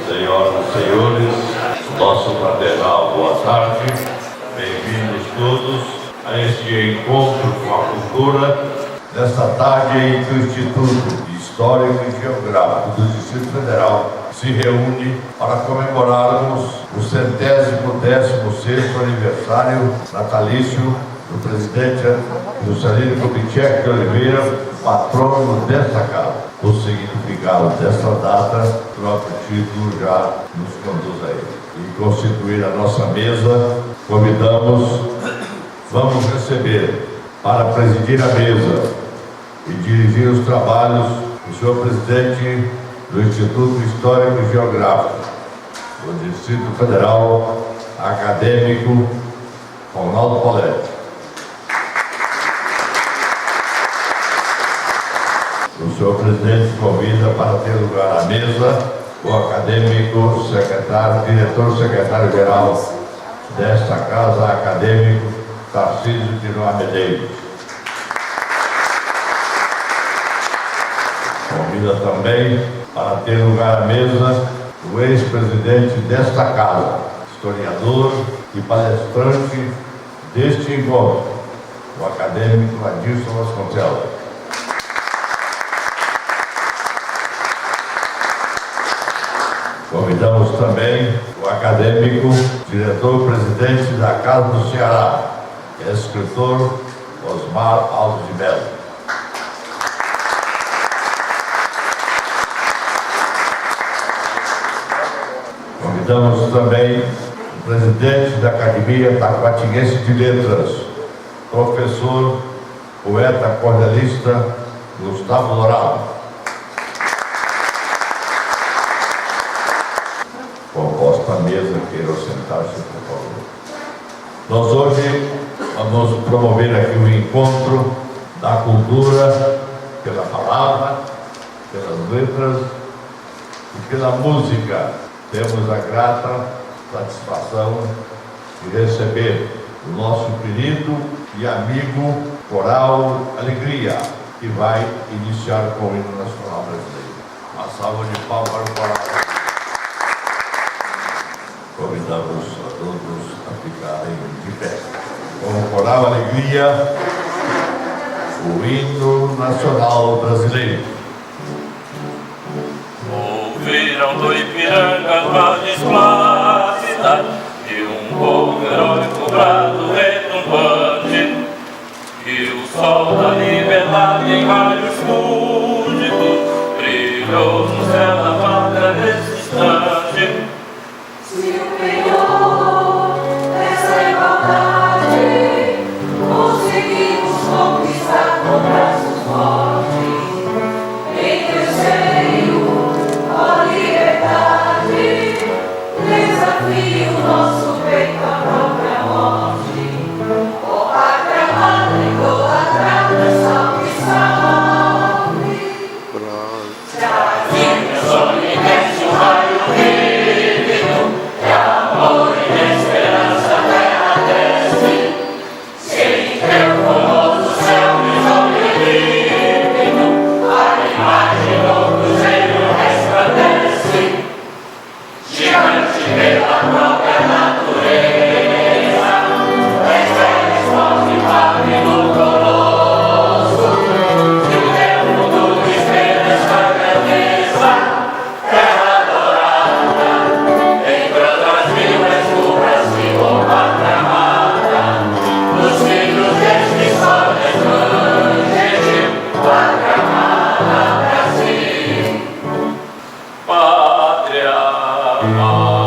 Senhoras e senhores, nosso fraternal boa tarde, bem-vindos todos a este encontro com a cultura, nesta tarde em que o Instituto Histórico e Geográfico do Distrito Federal se reúne para comemorarmos o 110º aniversário natalício do presidente Juscelino Kubitschek de Oliveira, patrono desta casa. O significado desta data, o próprio título já nos conduz a ele. E constituir a nossa mesa, vamos receber para presidir a mesa e dirigir os trabalhos o senhor presidente do Instituto Histórico e Geográfico do Distrito Federal, acadêmico Ronaldo Poletti. O senhor presidente convida para ter lugar à mesa o acadêmico diretor-secretário-geral desta casa, acadêmico Tarcísio Tinoar Medeiros. Convida também para ter lugar à mesa o ex-presidente desta casa, historiador e palestrante deste encontro, o acadêmico Adilson Vasconcelos. Convidamos também o acadêmico, diretor-presidente da Casa do Ceará, escritor Osmar Alves de Mello. Convidamos também o presidente da Academia Taguatinguense de Letras, professor, poeta cordelista Gustavo Dourado. Composta a mesa, queiram sentar-se, por favor. Nós hoje vamos promover aqui o encontro da cultura pela palavra, pelas letras e pela música. Temos a grata satisfação de receber o nosso querido e amigo Coral Alegria, que vai iniciar com o hino nacional brasileiro. Uma salva de palmas para o Coral. Convidamos a todos a ficarem de pé. Com o Coral Alegria, o hino nacional brasileiro. Ouviram do Ipiranga vozes plácidas e povo heróico brado retumbante, e o sol da liberdade em raios fúlgidos brilhou no céu da pátria nesse instante. Se o penhor dessa igualdade conseguimos conquistar com braços fortes, em teu seio, ó liberdade, desafia o nosso peito à própria morte. Ó pátria amada, idolatrada, salve, salve. Brasil, meu sonho, desce o raio vívido, amor e esperança, terra desce. Se em teu formoso céu risonho límpido, a imagem do cruzeiro resplandece. Gigante pela própria natureza, responde pálido colosso, que o tempo do esperança grandeza, terra dourada, em brotas vivas do Brasil, ó pátria amada, nos filhos deste sol resplandece, pátria amada, Brasil. Pátria amada.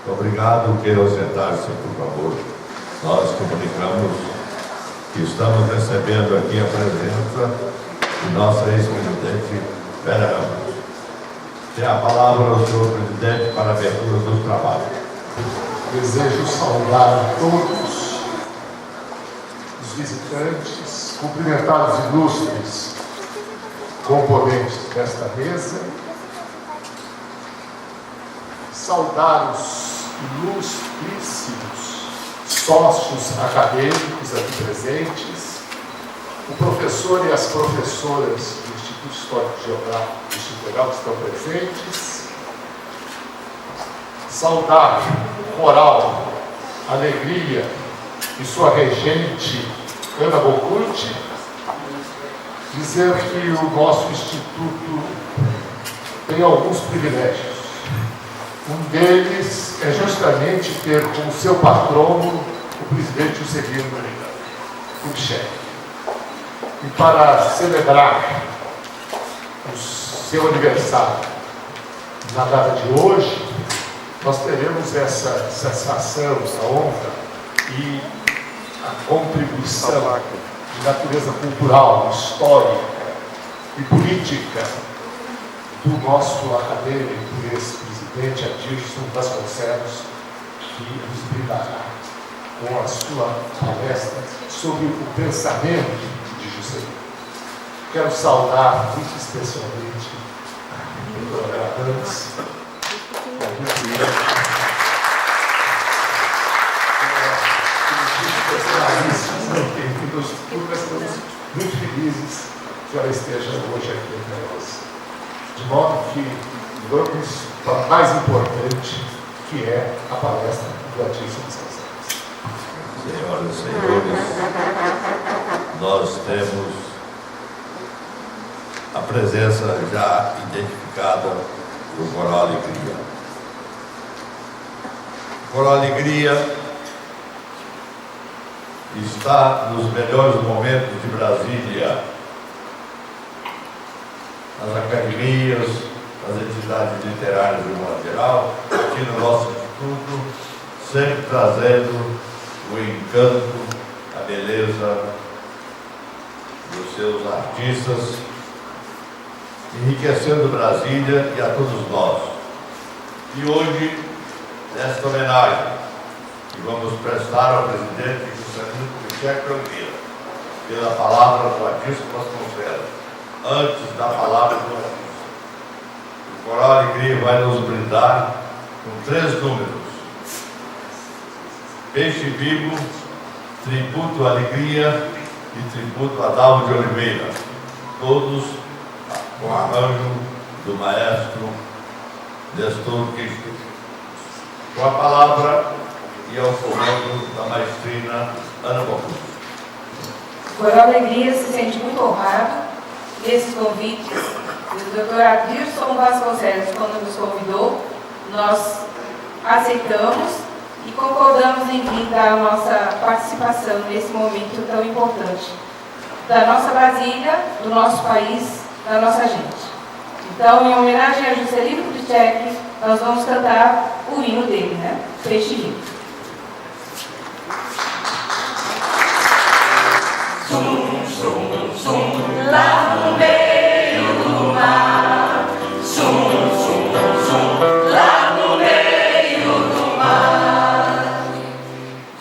Obrigado, queiram sentar-se, por favor. Nós comunicamos que estamos recebendo aqui a presença de nossa ex-presidente Vera Ramos. Tem a palavra ao senhor presidente para a abertura dos trabalhos. Desejo saudar a todos os visitantes cumprimentar os ilustres componentes desta mesa, saudar os ilustríssimos sócios acadêmicos aqui presentes, o professor e as professoras do Instituto Histórico Geográfico do Distrito Federal que estão presentes, saudar o coral Alegria e sua regente Ana Bocurti, dizer que o nosso Instituto tem alguns privilégios. Um deles é justamente ter como seu patrono o presidente Juscelino Kubitschek. E para celebrar o seu aniversário na data de hoje, nós teremos essa satisfação, essa honra e a contribuição de natureza cultural, histórica e política do nosso acadêmico, ex-presidente Adilson Vasconcelos, que nos brindará com a sua palestra sobre o pensamento de Juscelino. Quero saudar muito especialmente a doutora Arantes, nós estamos muito felizes que ela esteja hoje aqui entre nós. De modo que vamos para o mais importante, que é a palestra do Adilson Vasconcelos. Senhoras e senhores, nós temos a presença já identificada do Coral Alegria. O Coral Alegria está nos melhores momentos de Brasília, nas academias, nas entidades literárias de modo geral, aqui no nosso instituto, sempre trazendo o encanto, a beleza dos seus artistas, enriquecendo Brasília e a todos nós. E hoje, nesta homenagem que vamos prestar ao presidente Juscelino Kubitschek pela palavra do Adilson Vasconcelos, antes da palavra do Adilson, o Coral Alegria vai nos brindar com 3 números: Peixe Vivo, Tributo à Alegria e Tributo a Dalvo de Oliveira, todos com arranjo do maestro Nestor Kirchner. Com a palavra e ao comando da maestrina Ana Bocurti. O Coral Alegria se sente muito honrado nesses convites do Dr. Adilson Vasconcelos. Quando nos convidou, nós aceitamos e concordamos em vir dar a nossa participação nesse momento tão importante da nossa Brasília, do nosso país, da nossa gente. Então, em homenagem a Juscelino Kubitschek, nós vamos cantar o hino dele, né? Peixe Vivo. Zum, zum, zum, lá no meio do mar. Zum, zum, zum, lá no meio do mar.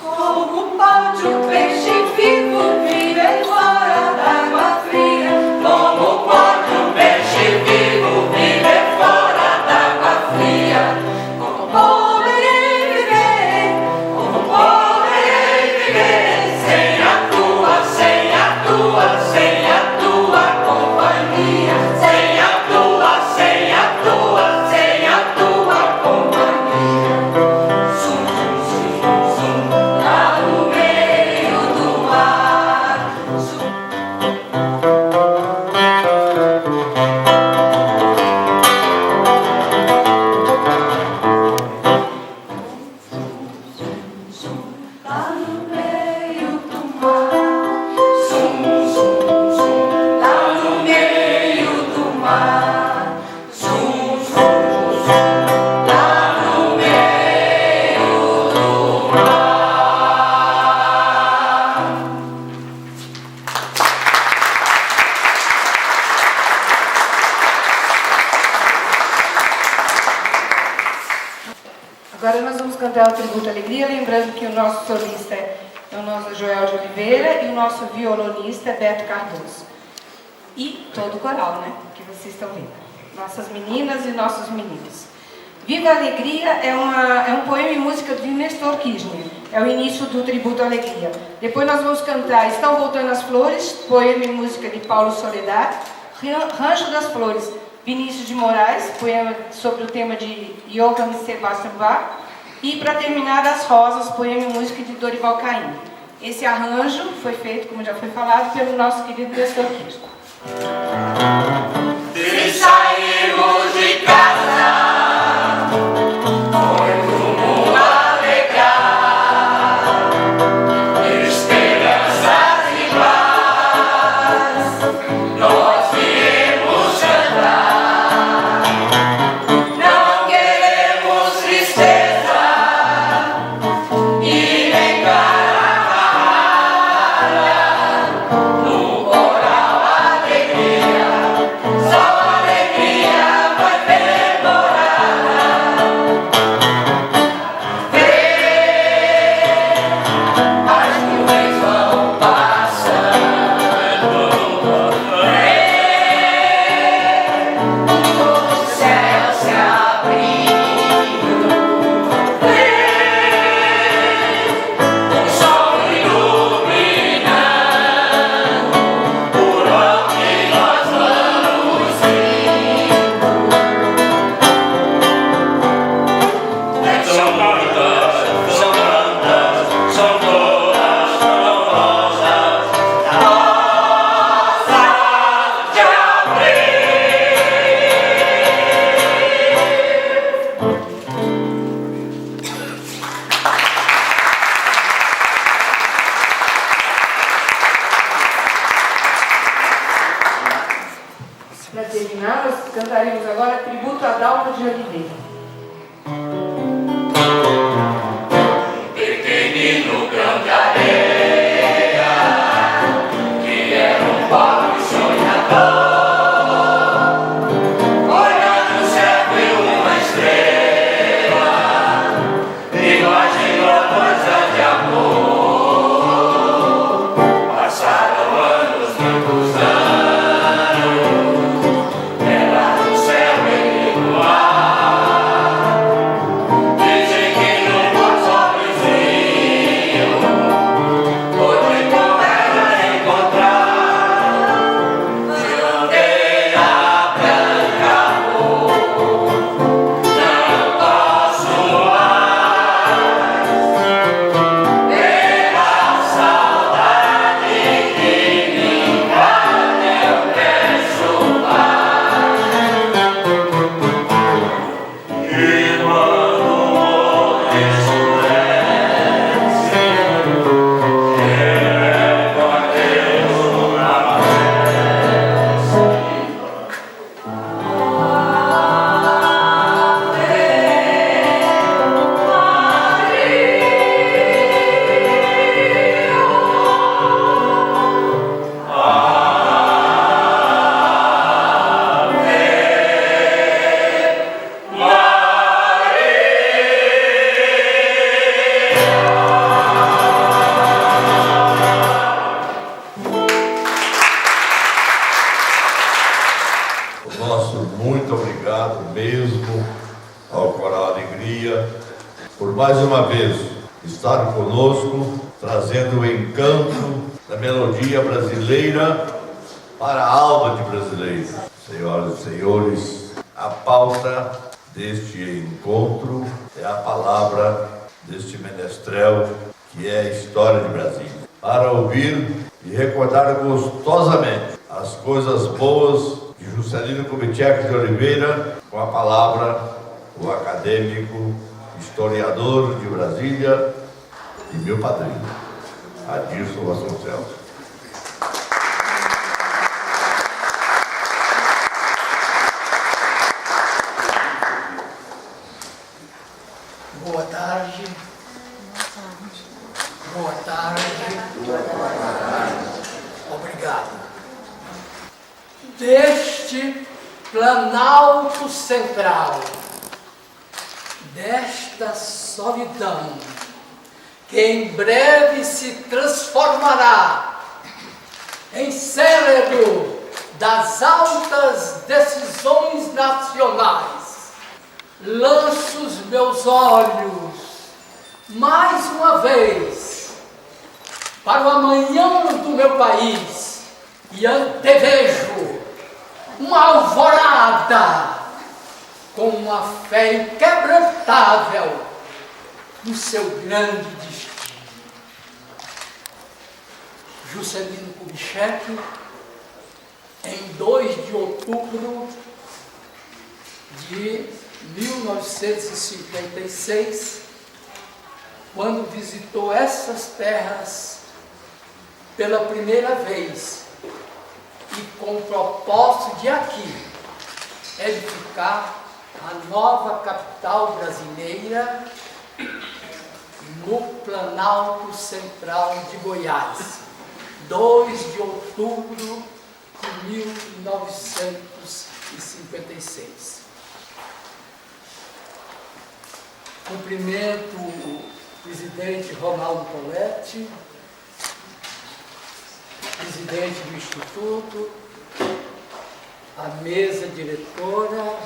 Como pode o peixe vivo viver fora d'água fria? Como pode o peixe vivo viver fora d'água fria? Como poderei viver? Como poderei viver sem a tua, sem a tua, sem a tua companhia? Sem a tua, sem a tua, sem a tua companhia. Zum, zum, zum, zum, lá no meio do mar. Zum. Lá no meio do mar. Zum, zum, zum, lá no meio do mar. Zum, zum, zum, lá no meio do mar. Agora nós vamos cantar o Tributo à Alegria, lembrando que o nosso solista é o nosso Joel de Oliveira, e o nosso violonista Beto Cardoso. E todo o coral, né? Que vocês estão vendo. Nossas meninas e nossos meninos. Viva a Alegria é um poema e música de Nestor Kirchner. É o início do Tributo à Alegria. Depois nós vamos cantar Estão Voltando as Flores, poema e música de Paulo Soledad. Rancho das Flores, Vinícius de Moraes, poema sobre o tema de Johann Sebastian Bach. E para terminar, As Rosas, poema e música de Dorival Caymmi. Esse arranjo foi feito, como já foi falado, pelo nosso querido Nestor Kirchner. Se saímos de casa, foi rumo alegrar, esperanças e paz, nós viemos cantar. Não queremos tristeza e nem carnaval, no coral alegria. Só alegria vai ter morada. As nuvens vão passando, todo o céu se abrindo, o sol iluminando por onde nós vamos ir. São muitas, são tantas, são todas tão rosas, Rosa de abril. Para terminar, nós cantaremos agora Tributo a Dalma de Oliveira. Pequenino grão de areia, que era um pobre sonhador, olhando o céu viu uma estrela, imaginou coisas de amor. Passaram anos, muitos anos, ela no céu, ele no ar. Dizem que nunca os homens viam onde com ela encontrar. Se bandeira branca amor, não posso mais pela saudade que me invade, eu peço paz. e quando morres O nosso muito obrigado mesmo ao Coral Alegria por mais uma vez estar conosco, trazendo o encanto da melodia brasileira para a alma de brasileiros. Senhoras e senhores, a pauta deste encontro é a palavra deste menestrel que é a história de Brasília. Para ouvir e recordar gostosamente as coisas boas de Juscelino Kubitschek de Oliveira, com a palavra o acadêmico, historiador de Brasília e meu padrinho, Adilson Vasconcelos. Boa tarde. Boa tarde. Obrigado. Deste Planalto Central, desta solidão que em breve se transformará em cérebro das altas decisões nacionais, lanço os meus olhos mais uma vez para o amanhã do meu país e antevejo uma alvorada com uma fé inquebrantável no seu grande destino. Juscelino Kubitschek, em 2 de outubro de 1956, quando visitou essas terras pela primeira vez e com o propósito de aqui edificar a nova capital brasileira no Planalto Central de Goiás, 2 de outubro de 1956. Cumprimento o presidente Ronaldo Poletti, presidente do Instituto, a mesa diretora,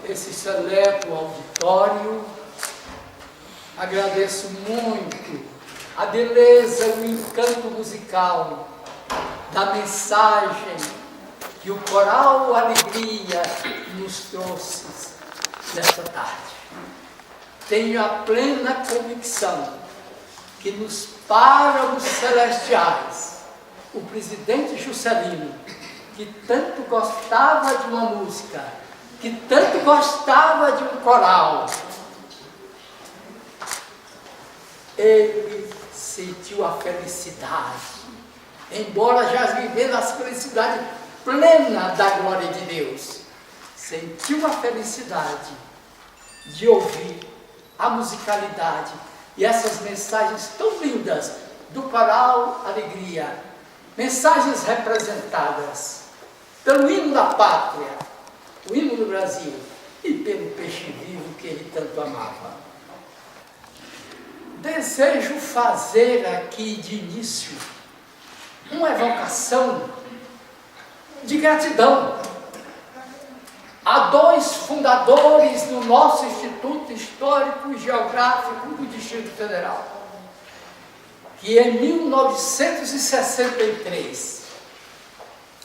esse seleto auditório. Agradeço muito a beleza e o encanto musical da mensagem que o Coral Alegria nos trouxe nesta tarde. Tenho a plena convicção que nos páramos celestiais, o presidente Juscelino, que tanto gostava de uma música, que tanto gostava de um coral, ele sentiu a felicidade, embora já vivendo a felicidade plena da glória de Deus, sentiu a felicidade de ouvir a musicalidade e essas mensagens tão lindas do Coral Alegria, mensagens representadas pelo hino da pátria, o hino do Brasil, e pelo peixe vivo que ele tanto amava. Desejo fazer aqui de início uma evocação de gratidão a 2 fundadores do nosso Instituto Histórico e Geográfico do Distrito Federal, que em 1963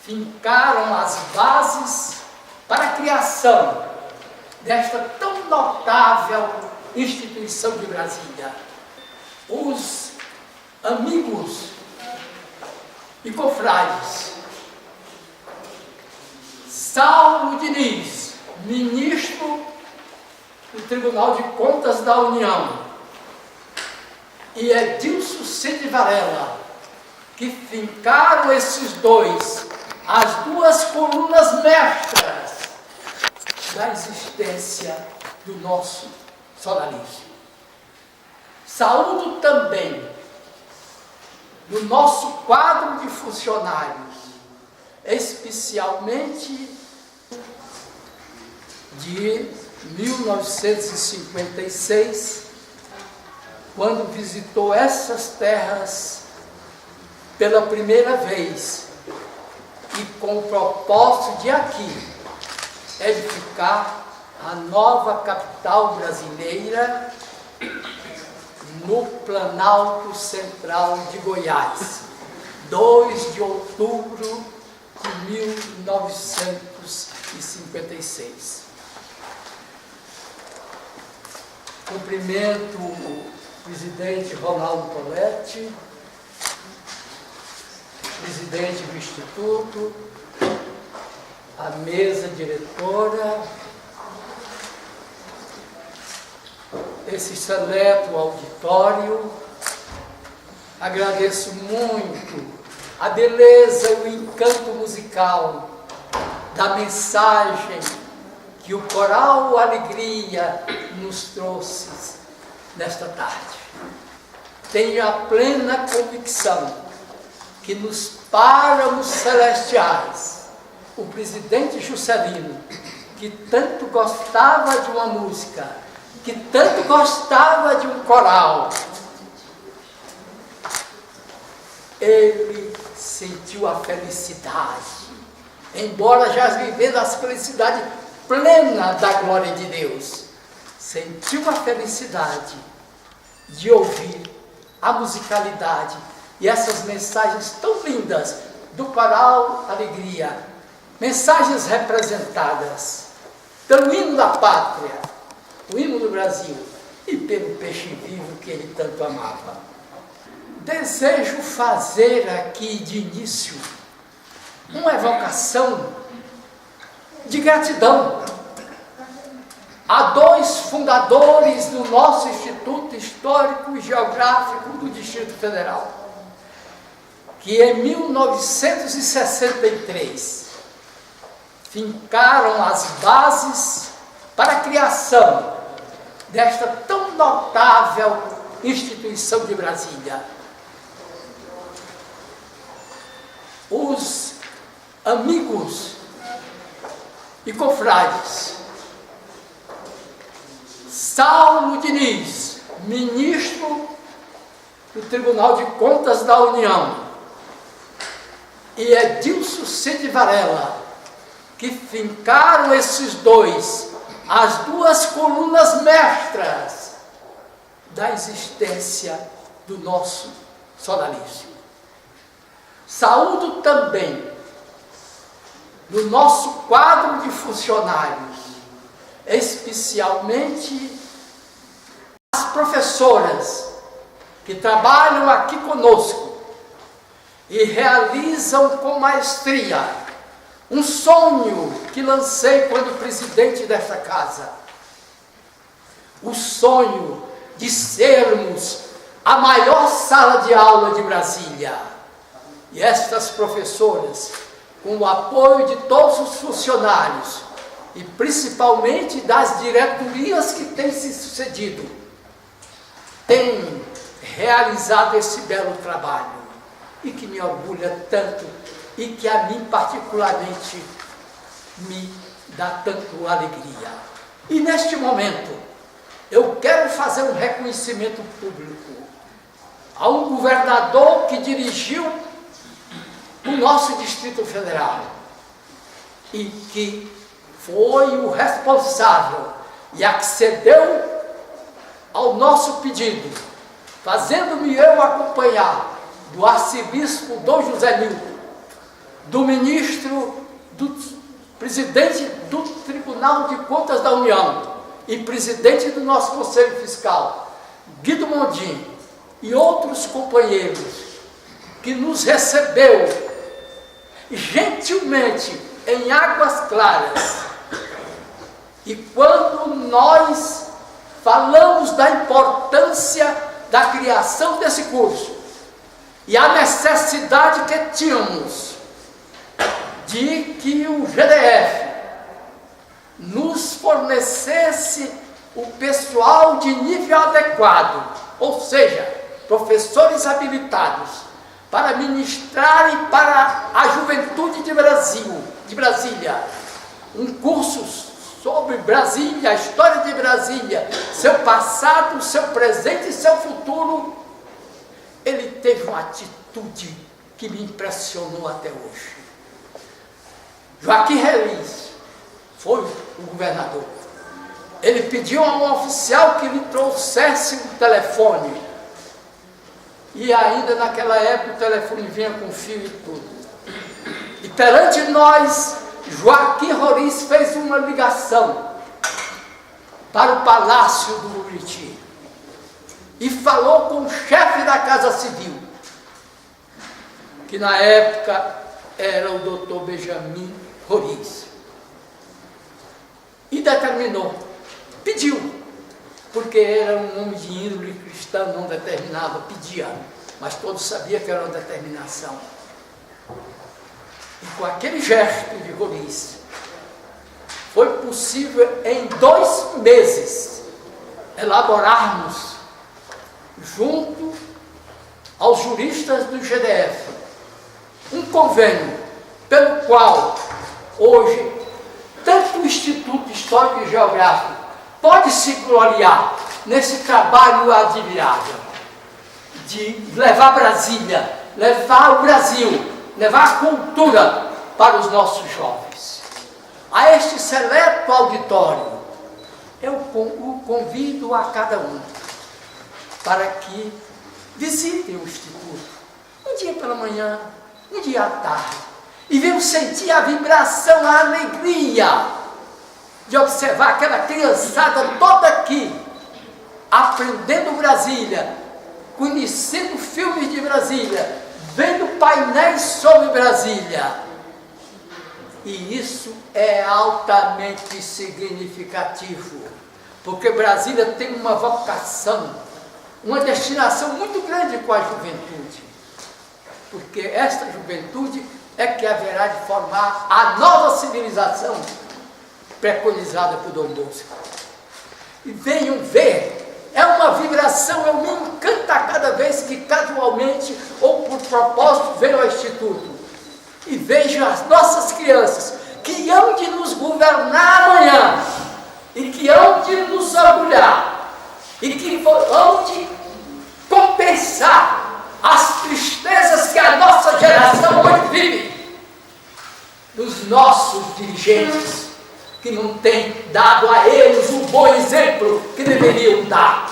fincaram as bases para a criação desta tão notável instituição de Brasília. Os amigos e confrades Saulo Diniz, ministro do Tribunal de Contas da União, e Edilson Cid Varela, que fincaram esses dois, as 2 colunas mestras da existência do nosso solarismo. Saúdo também do nosso quadro de funcionários, especialmente de 1956, quando visitou essas terras pela primeira vez e com o propósito de aqui edificar a nova capital brasileira no Planalto Central de Goiás, 2 de outubro de 1956. Cumprimento o presidente Ronaldo Poletti, presidente do Instituto, a mesa diretora, esse seleto auditório. Agradeço muito a beleza e o encanto musical da mensagem que o Coral Alegria nos trouxe nesta tarde. Tenho a plena convicção que nos páramos celestiais, o presidente Juscelino, que tanto gostava de uma música, que tanto gostava de um coral, ele sentiu a felicidade, embora já vivendo a felicidade plena da glória de Deus, sentiu a felicidade de ouvir a musicalidade e essas mensagens tão lindas do coral Alegria, mensagens representadas pelo hino da pátria, o hino do Brasil, e pelo peixe vivo que ele tanto amava. Desejo fazer aqui de início uma evocação de gratidão a dois fundadores do nosso Instituto Histórico e Geográfico do Distrito Federal, que em 1963 fincaram as bases para a criação desta tão notável instituição de Brasília. Os amigos e confrades Saulo Diniz, ministro do Tribunal de Contas da União, e Edilson Cid Varela, que fincaram esses dois, as duas colunas mestras da existência do nosso sodalício. Saúdo também no nosso quadro de funcionários, especialmente as professoras que trabalham aqui conosco e realizam com maestria um sonho que lancei quando presidente desta casa. O sonho de sermos a maior sala de aula de Brasília. E estas professoras, com o apoio de todos os funcionários, e principalmente das diretorias que têm se sucedido, têm realizado esse belo trabalho, e que me orgulha tanto, e que a mim particularmente me dá tanto alegria. E neste momento, eu quero fazer um reconhecimento público a um governador que dirigiu o nosso Distrito Federal e que foi o responsável e accedeu ao nosso pedido, fazendo-me eu acompanhar do arcebispo Dom José Nilton, do ministro, do presidente do Tribunal de Contas da União e presidente do nosso Conselho Fiscal, Guido Mondin, e outros companheiros, que nos recebeu gentilmente em Águas Claras. E quando nós falamos da importância da criação desse curso e a necessidade que tínhamos de que o GDF nos fornecesse o pessoal de nível adequado, ou seja, professores habilitados para ministrarem para a juventude de Brasília, um curso sobre Brasília, a história de Brasília, seu passado, seu presente e seu futuro. Ele teve uma atitude que me impressionou até hoje. Joaquim Reis foi o governador. Ele pediu a um oficial que lhe trouxesse um telefone. E ainda naquela época o telefone vinha com fio e tudo. E perante nós, Joaquim Reis fez uma ligação para o Palácio do Buriti e falou com o chefe da Casa Civil, que na época era o doutor Benjamin Reis, e determinou, pediu, porque era um homem de índole cristã, não determinava, pedia, mas todos sabiam que era uma determinação. E com aquele gesto de Reis, foi possível em 2 meses elaborarmos, junto aos juristas do GDF, um convênio pelo qual hoje tanto o Instituto Histórico e Geográfico pode se gloriar nesse trabalho admirável de levar Brasília, levar o Brasil, levar a cultura para os nossos jovens. A este seleto auditório, eu o convido a cada um para que visitem o Instituto, um dia pela manhã, um dia à tarde, e venham sentir a vibração, a alegria de observar aquela criançada toda aqui, aprendendo Brasília, conhecendo filmes de Brasília, vendo painéis sobre Brasília. E isso é altamente significativo, porque Brasília tem uma vocação, uma destinação muito grande com a juventude, porque esta juventude é que haverá de formar a nova civilização preconizada por Dom Bosco. E venham ver, é uma vibração, eu me encanto a cada vez que casualmente ou por propósito venho ao Instituto e vejo as nossas crianças que hão de nos governar amanhã e que hão de nos orgulhar e que hão de compensar as tristezas que a nossa geração hoje vive, dos nossos dirigentes que não têm dado a eles o bom exemplo que deveriam dar.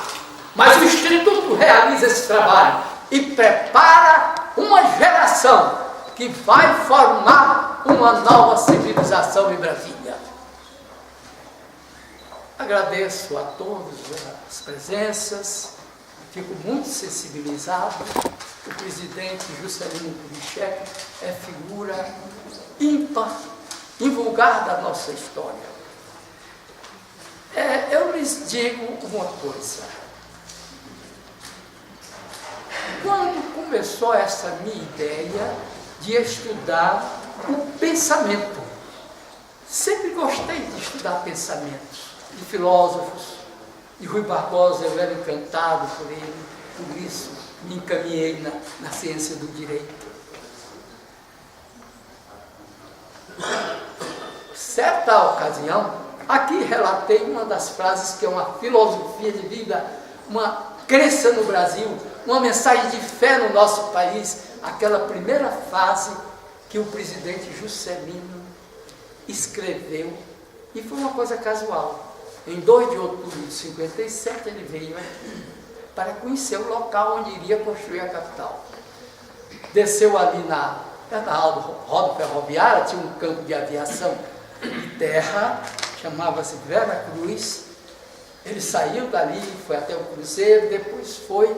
Mas o Instituto realiza esse trabalho e prepara uma geração que vai formar uma nova civilização em Brasília. Agradeço a todos as presenças, fico muito sensibilizado. O presidente Juscelino Kubitschek é figura ímpar, invulgar da nossa história. Eu lhes digo uma coisa. Quando começou essa minha ideia de estudar o pensamento, sempre gostei de estudar pensamentos de filósofos, de Rui Barbosa, eu era encantado por ele, por isso me encaminhei na ciência do direito. Certa ocasião, aqui relatei uma das frases que é uma filosofia de vida, uma crença no Brasil, uma mensagem de fé no nosso país, aquela primeira frase que o presidente Juscelino escreveu, e foi uma coisa casual. Em 2 de outubro de 57, ele veio aqui para conhecer o local onde iria construir a capital. Desceu ali na roda ferroviária, tinha um campo de aviação de terra, chamava-se Vera Cruz. Ele saiu dali, foi até o cruzeiro, depois foi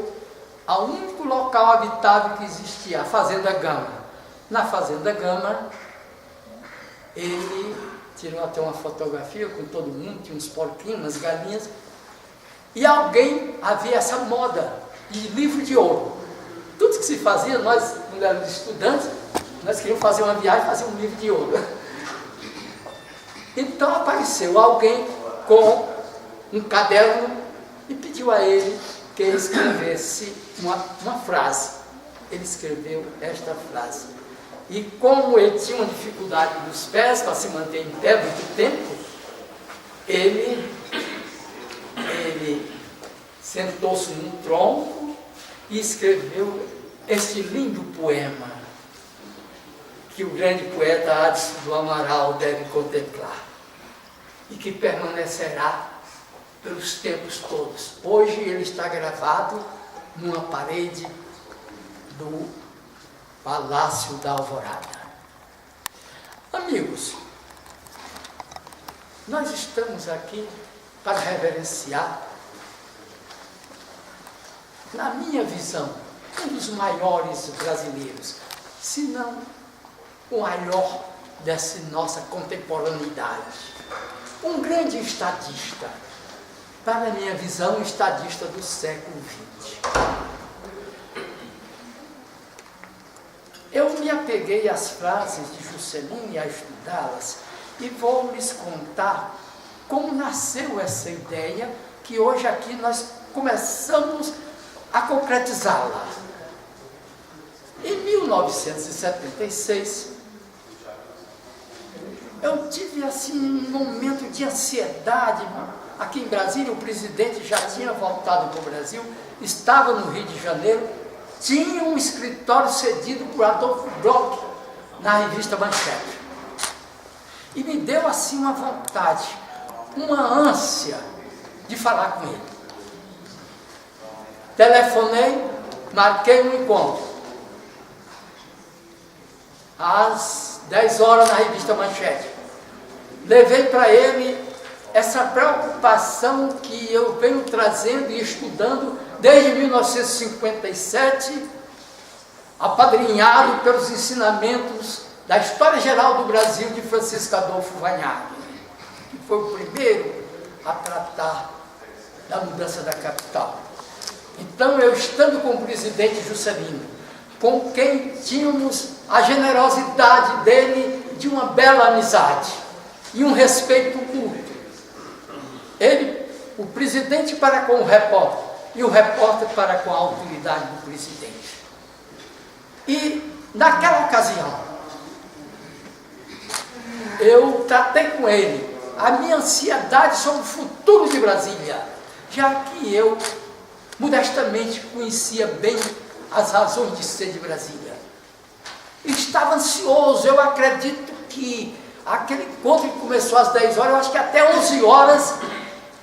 ao único local habitável que existia, a Fazenda Gama. Na Fazenda Gama, ele tirou até uma fotografia com todo mundo, tinha uns porquinhos, umas galinhas, e alguém havia essa moda de livro de ouro. Tudo que se fazia, nós, quando éramos estudantes, nós queríamos fazer uma viagem, fazer um livro de ouro. Então apareceu alguém com um caderno e pediu a ele que ele escrevesse uma frase. Ele escreveu esta frase. E como ele tinha uma dificuldade dos pés para se manter em pé muito tempo, ele sentou-se num tronco e escreveu este lindo poema que o grande poeta Adson do Amaral deve contemplar e que permanecerá pelos tempos todos. Hoje ele está gravado numa parede do Palácio da Alvorada. Amigos, nós estamos aqui para reverenciar, na minha visão, um dos maiores brasileiros, se não o maior dessa nossa contemporaneidade. Um grande estadista, para a minha visão, um estadista do século XX. Eu me apeguei às frases de Juscelino e a estudá-las e vou lhes contar como nasceu essa ideia que hoje aqui nós começamos a concretizá-la. Em 1976, eu tive assim um momento de ansiedade, aqui em Brasília, o presidente já tinha voltado para o Brasil, estava no Rio de Janeiro, tinha um escritório cedido por Adolfo Bloch na revista Manchete. E me deu assim uma vontade, uma ânsia de falar com ele. Telefonei, marquei um encontro. Às 10 horas na revista Manchete. Levei para ele essa preocupação que eu venho trazendo e estudando desde 1957, apadrinhado pelos ensinamentos da História Geral do Brasil de Francisco Adolfo Vagnardi, que foi o primeiro a tratar da mudança da capital. Então, eu estando com o presidente Juscelino, com quem tínhamos a generosidade dele de uma bela amizade e um respeito mútuo. Ele, o presidente para com o repórter, e o repórter para com a autoridade do presidente. E, naquela ocasião, eu tratei com ele a minha ansiedade sobre o futuro de Brasília, já que eu, modestamente, conhecia bem as razões de ser de Brasília. Estava ansioso, eu acredito que aquele encontro que começou às 10 horas, eu acho que até 11 horas,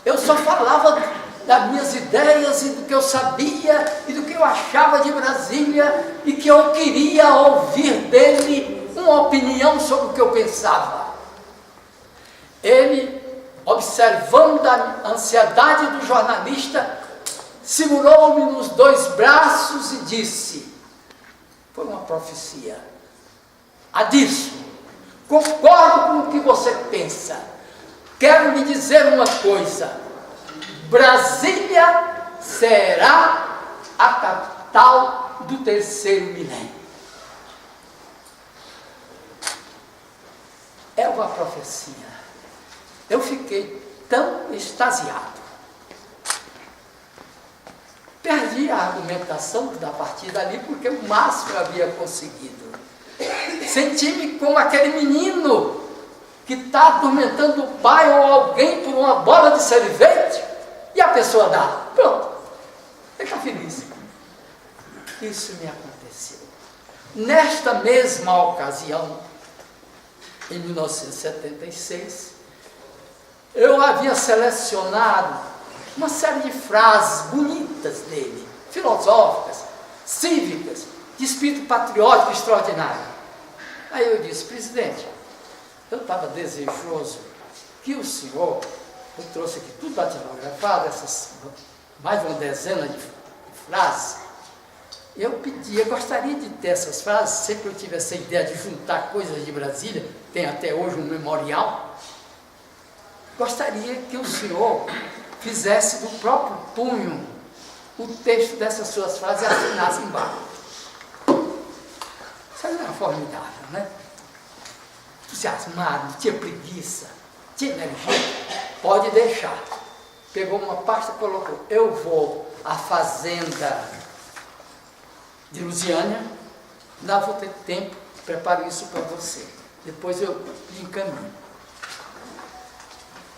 eu só falava das minhas ideias e do que eu sabia e do que eu achava de Brasília e que eu queria ouvir dele uma opinião sobre o que eu pensava. Ele, observando a ansiedade do jornalista, segurou-me nos 2 braços e disse, foi uma profecia, Adirson, concordo com o que você pensa, quero lhe dizer uma coisa, Brasília será a capital do 3º milênio. É uma profecia. Eu fiquei tão extasiado. Perdi a argumentação da partida ali, porque o máximo eu havia conseguido. Senti-me como aquele menino que está atormentando o pai ou alguém por uma bola de sorvete e a pessoa dá. Pronto, fica feliz. Isso me aconteceu. Nesta mesma ocasião, em 1976, eu havia selecionado uma série de frases bonitas dele, filosóficas, cívicas, de espírito patriótico extraordinário. Aí eu disse, presidente, eu estava desejoso que o senhor, eu trouxe aqui tudo datilografado, essas mais de uma dezena de frases, eu gostaria de ter essas frases, sempre eu tive essa ideia de juntar coisas de Brasília, tem até hoje um memorial, gostaria que o senhor fizesse do próprio punho o texto dessas suas frases e assinasse embaixo. Isso aí era formidável, né? Entusiasmado, tinha preguiça, tinha energia, pode deixar. Pegou uma pasta e colocou, eu vou à fazenda de Lusiânia, lá vou ter tempo, preparo isso para você. Depois eu lhe encaminho.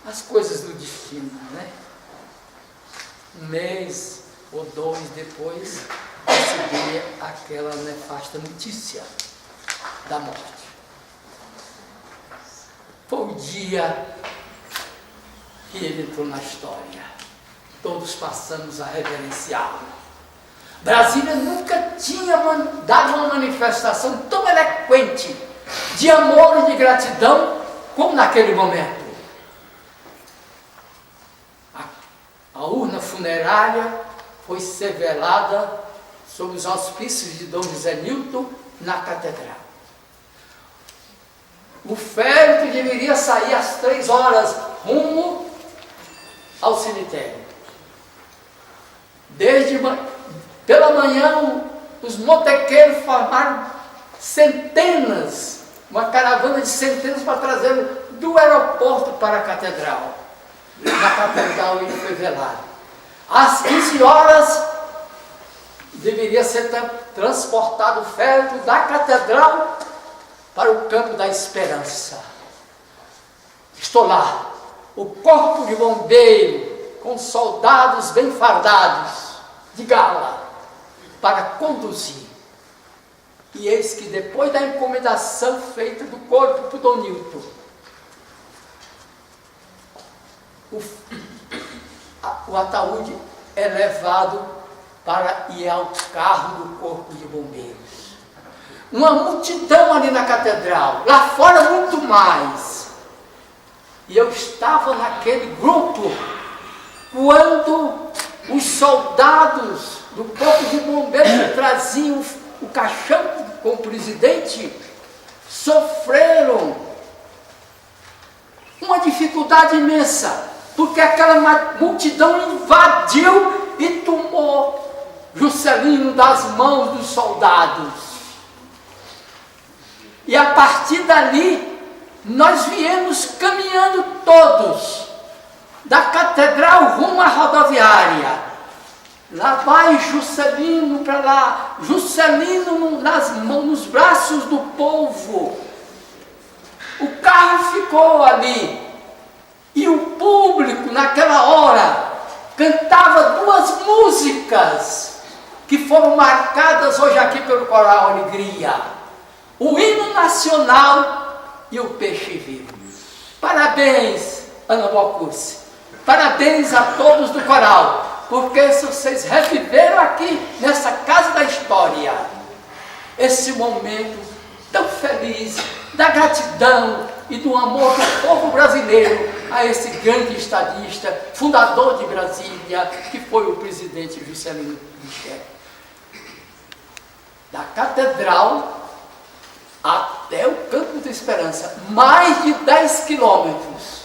As coisas do destino, né? 1 mês ou 2 depois, recebi aquela nefasta notícia da morte. Foi o dia que ele entrou na história. Todos passamos a reverenciá-lo. Brasília nunca tinha dado uma manifestação tão eloquente de amor e de gratidão como naquele momento. A urna funerária foi ser velada sob os auspícios de Dom José Nilton na catedral. O féretro deveria sair às 3 horas rumo ao cemitério. Pela manhã, os motoqueiros formaram centenas, uma caravana de centenas para trazê-lo do aeroporto para a catedral. Na catedral ele foi velado. Às 15 horas, deveria ser transportado o féretro da catedral para o campo da Esperança. Estou lá, o corpo de bombeiro com soldados bem fardados, de gala, para conduzir. E eis que depois da encomendação feita do corpo por Dom Nilton, o ataúde é levado para ir ao carro do corpo de bombeiros. Uma multidão ali na catedral, lá fora muito mais. E eu estava naquele grupo quando os soldados do corpo de bombeiros que traziam o caixão com o presidente sofreram uma dificuldade imensa, porque aquela multidão invadiu e tomou Juscelino das mãos dos soldados. E a partir dali, nós viemos caminhando todos, da catedral rumo à rodoviária. Lá vai Juscelino para lá, Juscelino nos braços do povo. O carro ficou ali, e o público, naquela hora, cantava duas músicas que foram marcadas hoje aqui pelo Coral Alegria: o hino nacional e o peixe vivo. Parabéns, Ana Bocuse. Parabéns a todos do coral, porque vocês reviveram aqui nessa casa da história esse momento tão feliz da gratidão e do amor do povo brasileiro a esse grande estadista, fundador de Brasília, que foi o presidente Juscelino Kubitschek. Da catedral até o Campo da Esperança, mais de 10 quilômetros,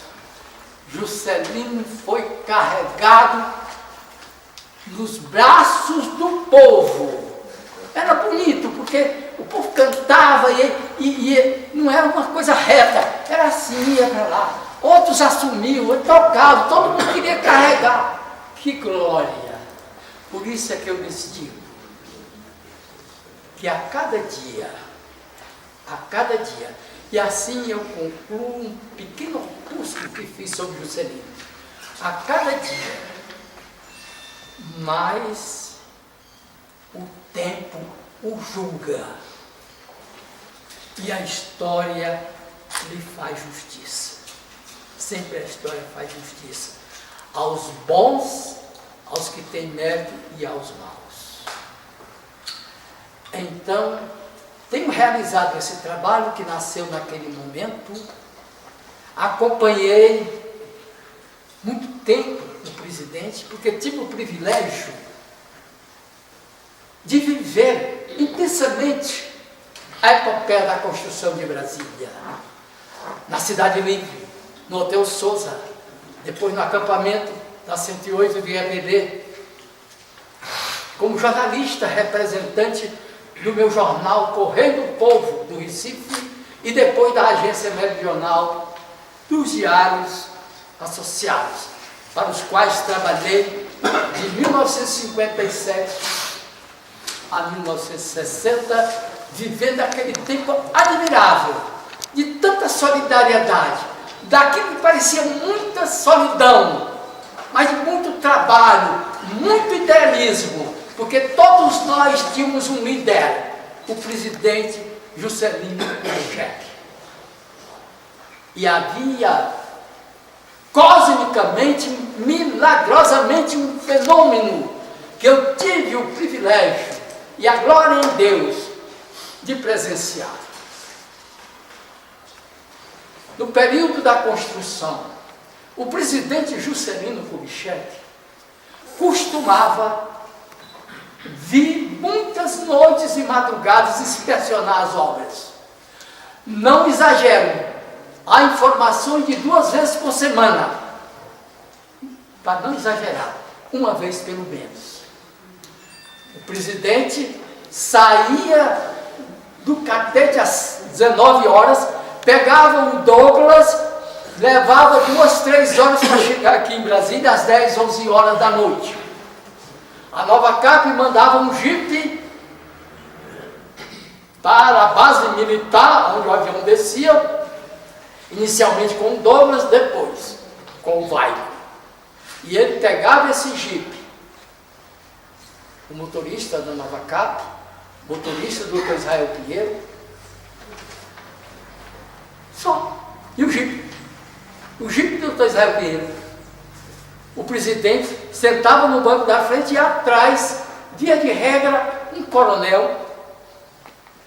Juscelino foi carregado nos braços do povo. Era bonito, porque o povo cantava e não era uma coisa reta, era assim, ia para lá. Outros assumiam, tocavam, todo mundo queria carregar. Que glória! Por isso é que eu lhes digo que a cada dia, e assim eu concluo um pequeno opúsculo que fiz sobre Juscelino, a cada dia, mais o tempo o julga e a história lhe faz justiça. Sempre a história faz justiça aos bons, aos que têm mérito e aos maus. Então, tenho realizado esse trabalho que nasceu naquele momento, acompanhei muito tempo o presidente, porque tive o privilégio de viver intensamente a epopeia da construção de Brasília, na Cidade Livre, no Hotel Souza, depois no acampamento da 108 de EBD, como jornalista representante do meu jornal Correio do Povo, do Recife, e depois da agência meridional dos Diários Associados, para os quais trabalhei de 1957 a 1960, vivendo aquele tempo admirável, de tanta solidariedade, daquilo que parecia muita solidão, mas de muito trabalho, muito idealismo, porque todos nós tínhamos um líder, o presidente Juscelino Kubitschek. E havia cosmicamente, milagrosamente, um fenômeno que eu tive o privilégio e a glória em Deus de presenciar. No período da construção, o presidente Juscelino Kubitschek costumava vir muitas noites e madrugadas inspecionar as obras. Não exagero, há informações de 2 vezes por semana, para não exagerar, 1 vez pelo menos. O presidente saía do catete às 19 horas, pegava o Douglas, levava 2, 3 horas para chegar aqui em Brasília, às 10, 11 horas da noite. A Nova Cap mandava um jipe para a base militar, onde o avião descia, inicialmente com o Douglas, depois com o vai. E ele pegava esse jipe, o motorista da Nova Cap, motorista do Dr. Israel Pinheiro, só. E o jipe do Dr. Israel Pinheiro. O presidente sentava no banco da frente e atrás, via de regra, um coronel,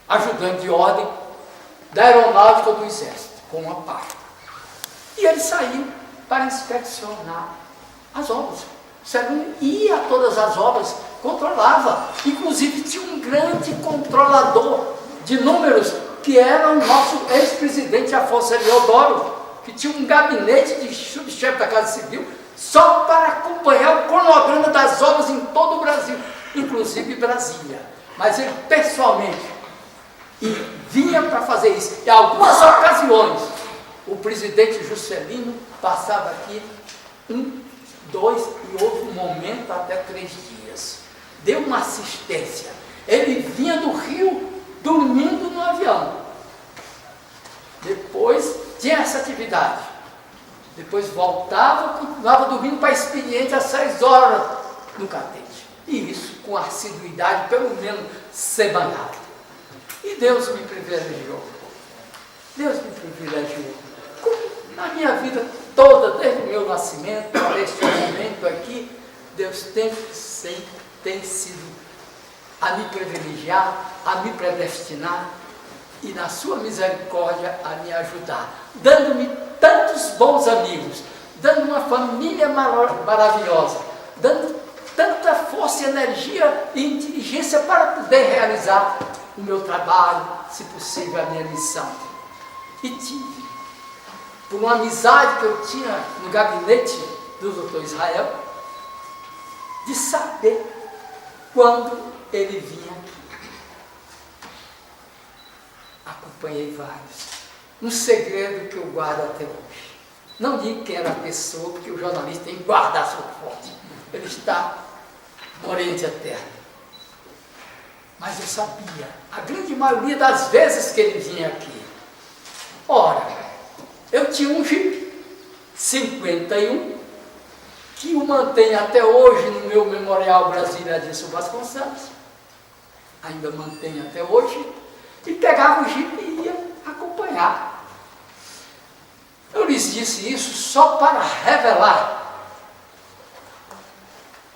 ajudante de ordem da aeronáutica do Exército, com uma parte. E ele saiu para inspecionar as obras. Sereno ia a todas as obras, controlava. Inclusive tinha um grande controlador de números, que era o nosso ex-presidente Afonso Eliodoro, que tinha um gabinete de subchefe da Casa Civil, só para acompanhar o cronograma das obras em todo o Brasil, inclusive Brasília. Mas ele pessoalmente vinha para fazer isso. Em algumas ocasiões, o presidente Juscelino passava aqui 1, 2 e houve um momento até 3 dias. Deu uma assistência. Ele vinha do Rio dormindo no avião. Depois tinha essa atividade. Depois voltava, continuava dormindo para expediente às 6 horas no catete. E isso com assiduidade, pelo menos semanal. E Deus me privilegiou. Deus me privilegiou. Na minha vida toda, desde o meu nascimento, até este momento aqui, Deus tem sido a me privilegiar, a me predestinar e na sua misericórdia a me ajudar, dando-me tantos bons amigos, dando uma família maravilhosa, dando tanta força, energia e inteligência para poder realizar o meu trabalho, se possível a minha missão. E tive, por uma amizade que eu tinha no gabinete do Dr. Israel, de saber quando ele vinha aqui. Acompanhei vários. Um segredo que eu guardo até hoje. Não digo quem era a pessoa, porque o jornalista tem que guardar sua fonte. Ele está no Oriente Eterno. Mas eu sabia, a grande maioria das vezes que ele vinha aqui. Ora, eu tinha um Jeep 51, que o mantenho até hoje no meu Memorial Brasília Adilson Vasconcelos. Ainda mantenho até hoje. E pegava o Jeep e ia acompanhar. Eu lhes disse isso só para revelar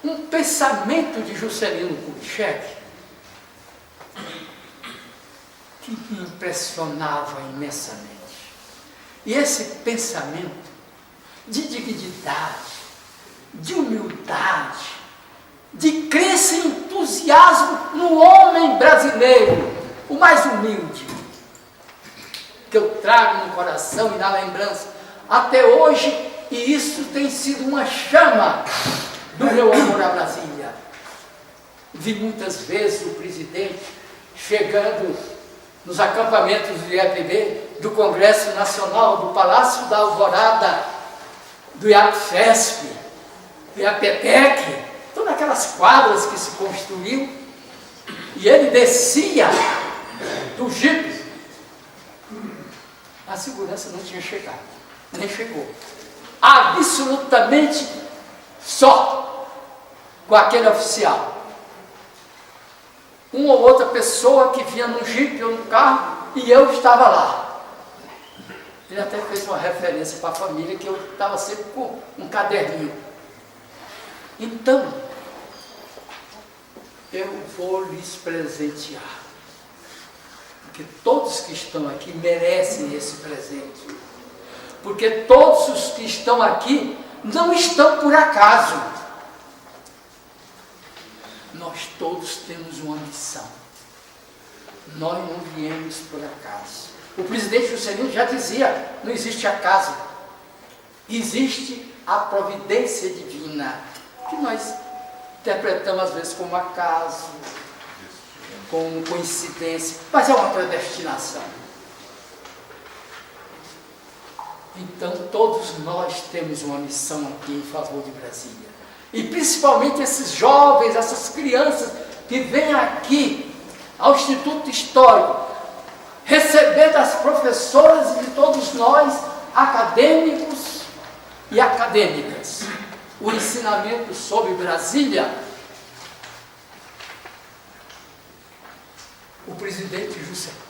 um pensamento de Juscelino Kubitschek que me impressionava imensamente. E esse pensamento de dignidade, de humildade, de crença e entusiasmo no homem brasileiro, o mais humilde, que eu trago no coração e na lembrança até hoje, e isso tem sido uma chama do meu amor à Brasília. Vi muitas vezes o presidente chegando nos acampamentos do IAPB, do Congresso Nacional, do Palácio da Alvorada, do IAPFESP, do IAPETEC, todas aquelas quadras que se construiu, e ele descia do Jeep. A segurança não tinha chegado, nem chegou. Absolutamente só com aquele oficial. Uma ou outra pessoa que vinha no Jeep ou no carro, e eu estava lá. Ele até fez uma referência para a família que eu estava sempre com um caderninho. Então, eu vou lhes presentear. Porque todos que estão aqui merecem esse presente. Porque todos os que estão aqui não estão por acaso. Nós todos temos uma missão. Nós não viemos por acaso. O presidente Juscelino já dizia, não existe acaso. Existe a providência divina, que nós interpretamos às vezes como acaso, como coincidência, mas é uma predestinação. Então todos nós temos uma missão aqui em favor de Brasília. E principalmente esses jovens, essas crianças que vêm aqui ao Instituto Histórico, receber das professoras e de todos nós, acadêmicos, e acadêmicas. O ensinamento sobre Brasília, o presidente Juscelino,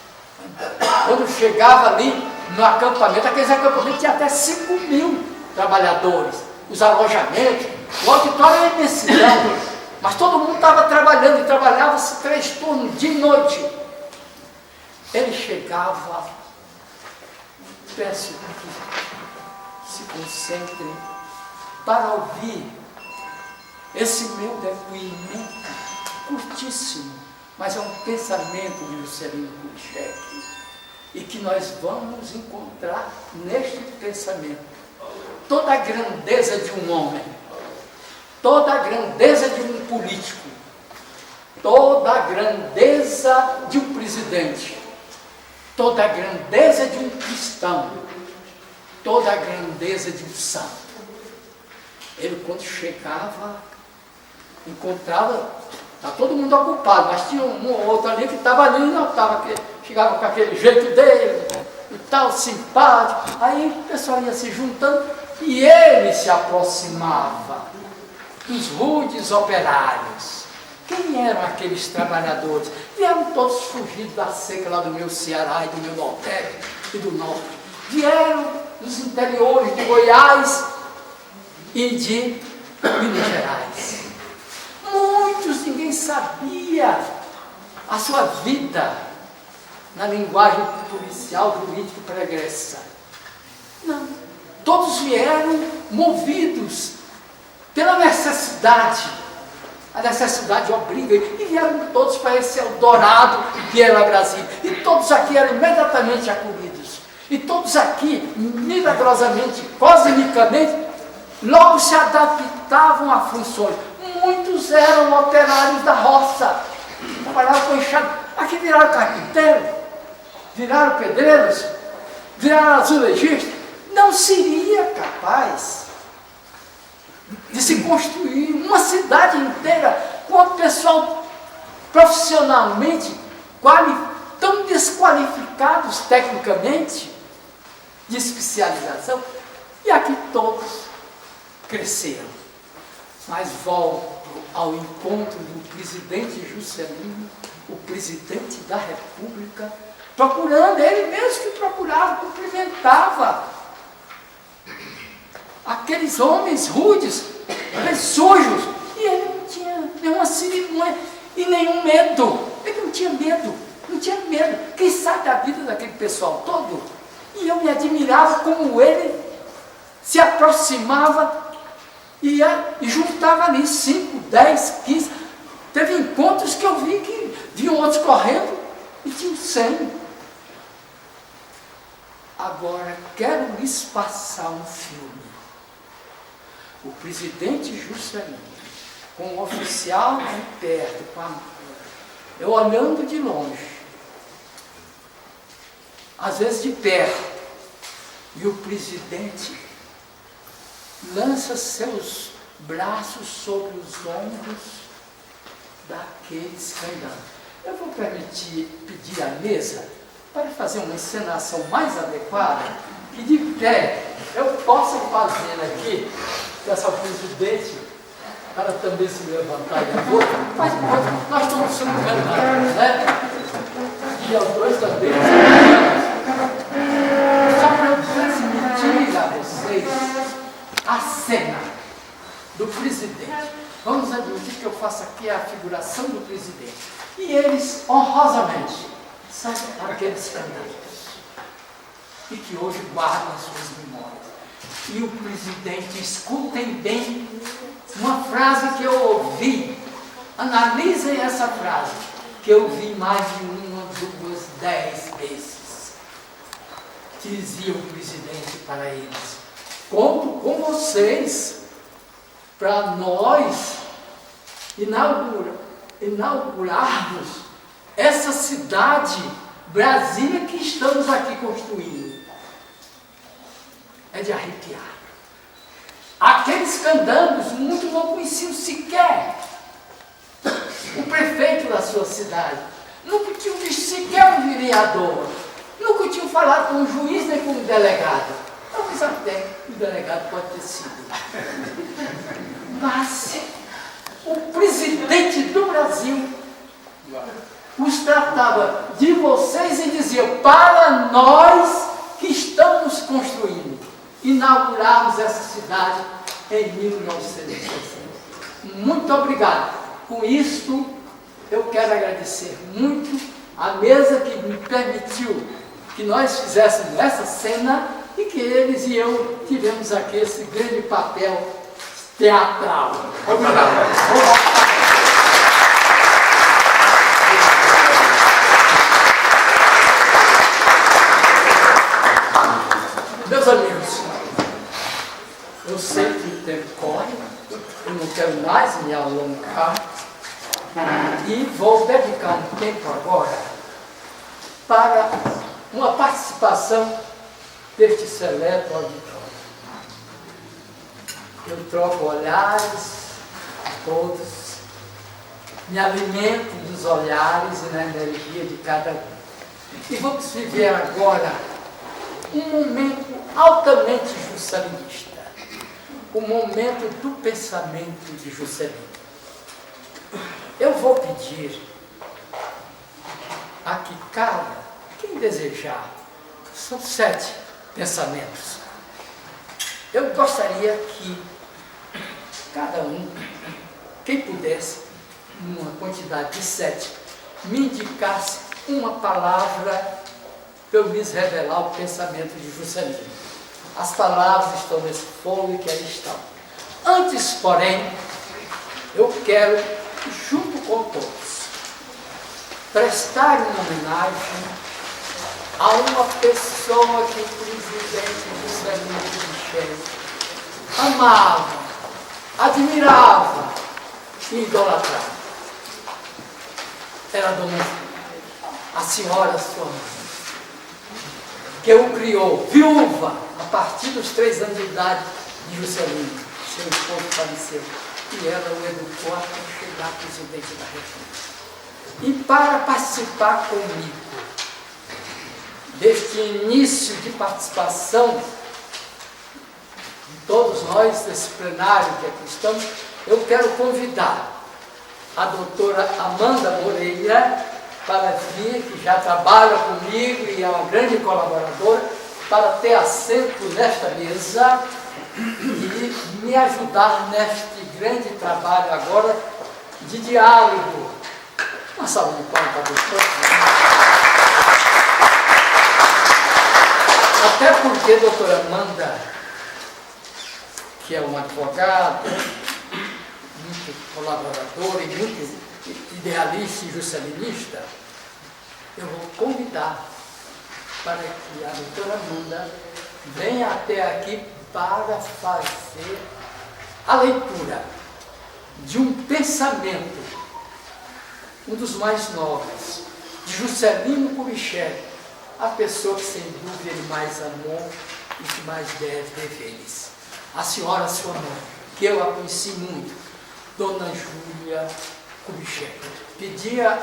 quando chegava ali no acampamento, aqueles acampamentos tinham até 5.000 trabalhadores, os alojamentos, o auditório era imensidão, mas todo mundo estava trabalhando e trabalhava-se 3 turnos, dia e noite. Ele chegava, peço que se concentrem para ouvir esse meu depoimento curtíssimo, mas é um pensamento de Juscelino Kubitschek, e que nós vamos encontrar neste pensamento toda a grandeza de um homem, toda a grandeza de um político, toda a grandeza de um presidente, toda a grandeza de um cristão, toda a grandeza de um santo. Ele, quando chegava, encontrava, está todo mundo ocupado, mas tinha um ou outro ali que estava ali, não estava, chegava com aquele jeito dele e tal, simpático. Aí o pessoal ia se juntando e ele se aproximava dos rudes operários. Quem eram aqueles trabalhadores? Vieram todos fugidos da seca lá do meu Ceará e do meu Nordeste e do Norte. Vieram dos interiores de Goiás e de Minas Gerais. Muitos, ninguém sabia a sua vida na linguagem policial, jurídica e pregressa. Não. Todos vieram movidos pela necessidade. A necessidade obriga, e vieram todos para esse Eldorado que era Brasília. E todos aqui eram imediatamente acolhidos. E todos aqui, milagrosamente, cosmicamente, logo se adaptavam a funções. Muitos eram operários da roça, trabalhavam com enxada. Aqui viraram carpinteiros, viraram pedreiros, viraram azulejistas. Não seria capaz de se construir uma cidade inteira com o pessoal profissionalmente tão desqualificados tecnicamente, de especialização, e aqui todos cresceram. Mas volto ao encontro do presidente Juscelino, o presidente da República, procurando, ele mesmo que procurava, cumprimentava aqueles homens rudes, sujos, e ele não tinha nenhuma cerimônia e nenhum medo. Ele não tinha medo, não tinha medo. Quem sabe da vida daquele pessoal todo? E eu me admirava como ele se aproximava e juntava ali 5, 10, 15. Teve encontros que eu vi que vinham outros correndo e tinham 100. Agora, quero lhes passar um filme. O presidente Juscelino, com o oficial de perto, eu olhando de longe, às vezes de perto, e o presidente lança seus braços sobre os ombros daqueles candidatos. Eu vou pedir à mesa para fazer uma encenação mais adequada, que de pé eu possa fazer aqui, essa presidente, para também se levantar e depois, mas nós estamos sendo candidatos, né? E aos dois também. Só para eu transmitir a vocês a cena do presidente. Vamos admitir que eu faço aqui a figuração do presidente. E eles, honrosamente, são aqueles candidatos. E que hoje guardam as suas memórias. E o presidente, escutem bem uma frase que eu ouvi. Analisem essa frase, que eu vi mais de 1, 2, 10 vezes. Dizia o presidente para eles: conto com vocês para nós inaugurarmos essa cidade, Brasília, que estamos aqui construindo. É de arrepiar. Aqueles candangos, muitos não conheciam sequer o prefeito da sua cidade, nunca tinham visto sequer um vereador, nunca tinham falado com um juiz nem com um delegado. Então eles até o delegado pode ter sido. Mas o presidente do Brasil os tratava de vocês e dizia: para nós que estamos construindo, inaugurarmos essa cidade em 1960. Muito obrigado. Com isto, eu quero agradecer muito a mesa que me permitiu que nós fizéssemos essa cena e que eles e eu tivemos aqui esse grande papel teatral. Obrigado. Meus amigos, eu sei que o tempo corre, eu não quero mais me alongar e vou dedicar um tempo agora para uma participação deste seleto auditório. Eu troco olhares a todos, me alimento dos olhares e na energia de cada um. E vamos viver agora um momento altamente juscelinista, o momento do pensamento de Juscelino. Eu vou pedir a que quem desejar, são 7 pensamentos. Eu gostaria que cada um, quem pudesse, numa quantidade de 7, me indicasse uma palavra para eu lhes revelar o pensamento de Juscelino. As palavras estão nesse folho que aí estão. Antes, porém, eu quero, junto com todos, prestar uma homenagem a uma pessoa que o presidente Juscelino Kubitschek amava, admirava e idolatrava. Era a dona Júlia, a senhora sua mãe, que o criou, viúva, a partir dos 3 anos de idade de Juscelino. Seu esposo faleceu e ela o educou até chegar presidente da República. E para participar comigo deste início de participação de todos nós, desse plenário que aqui estamos, eu quero convidar a doutora Amanda Moreira para vir, que já trabalha comigo e é uma grande colaboradora, para ter assento nesta mesa e me ajudar neste grande trabalho agora de diálogo. Uma salva de palmas para a doutora. Até porque a doutora Amanda, que é uma advogada, muito colaboradora e muito idealista e juscelinista, eu vou convidar para que a doutora Amanda venha até aqui para fazer a leitura de um pensamento, um dos mais nobres, de Juscelino Kubitschek, a pessoa que sem dúvida ele mais amou e que mais deve deveres. A senhora, sua mãe, que eu a conheci muito, Dona Júlia Kubitschek. Pedi a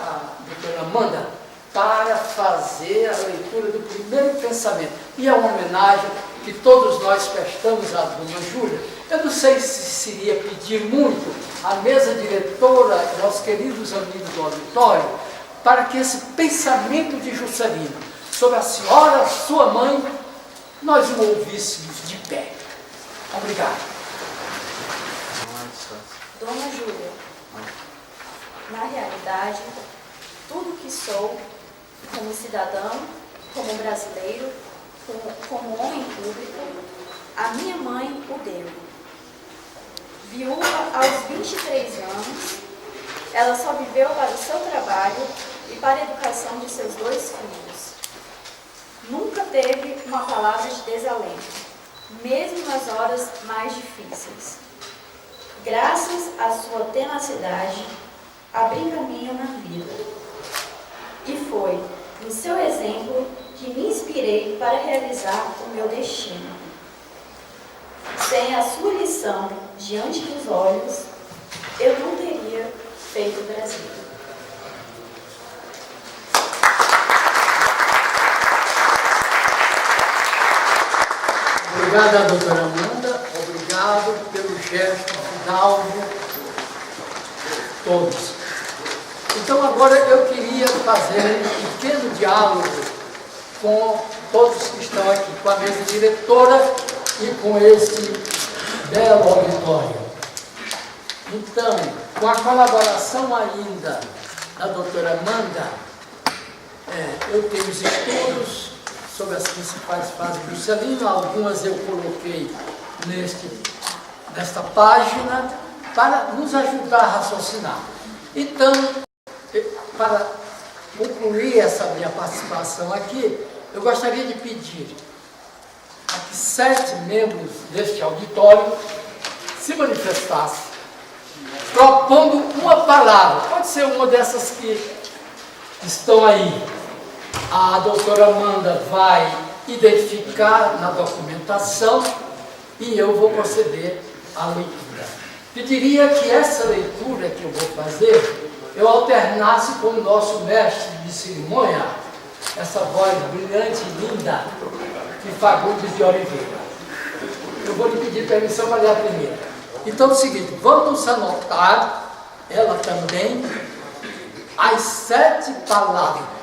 doutora Amanda para fazer a leitura do primeiro pensamento. E é uma homenagem que todos nós prestamos à Dona Júlia. Eu não sei se seria pedir muito à mesa diretora, aos queridos amigos do auditório, para que esse pensamento de Juscelino sobre a senhora, sua mãe, nós o ouvíssemos de pé. Obrigado. Dona Júlia, na realidade, tudo que sou, como cidadão, como brasileiro, como homem público, a minha mãe o deu. Viúva aos 23 anos, ela só viveu para o seu trabalho e para a educação de seus 2 filhos. Nunca teve uma palavra de desalento, mesmo nas horas mais difíceis. Graças à sua tenacidade, abri caminho na vida. E foi no seu exemplo que me inspirei para realizar o meu destino. Sem a sua lição diante dos olhos, eu não teria feito o Brasil. Obrigado, doutora Amanda. Obrigado pelo gesto final de todos. Então, agora eu queria fazer um pequeno diálogo com todos que estão aqui, com a mesa diretora e com esse belo auditório. Então, com a colaboração ainda da doutora Amanda, eu tenho os estudos sobre as principais fases do Juscelino, algumas eu coloquei nesta página para nos ajudar a raciocinar. Então, para concluir essa minha participação aqui, eu gostaria de pedir a que 7 membros deste auditório se manifestassem, propondo uma palavra. Pode ser uma dessas que estão aí. A doutora Amanda vai identificar na documentação e eu vou proceder à leitura. Pediria que essa leitura que eu vou fazer, eu alternasse com o nosso mestre de cerimônia, essa voz brilhante e linda, de Fagundes de Oliveira. Eu vou lhe pedir permissão para ler a primeira. Então é o seguinte, vamos anotar, ela também, as 7 palavras.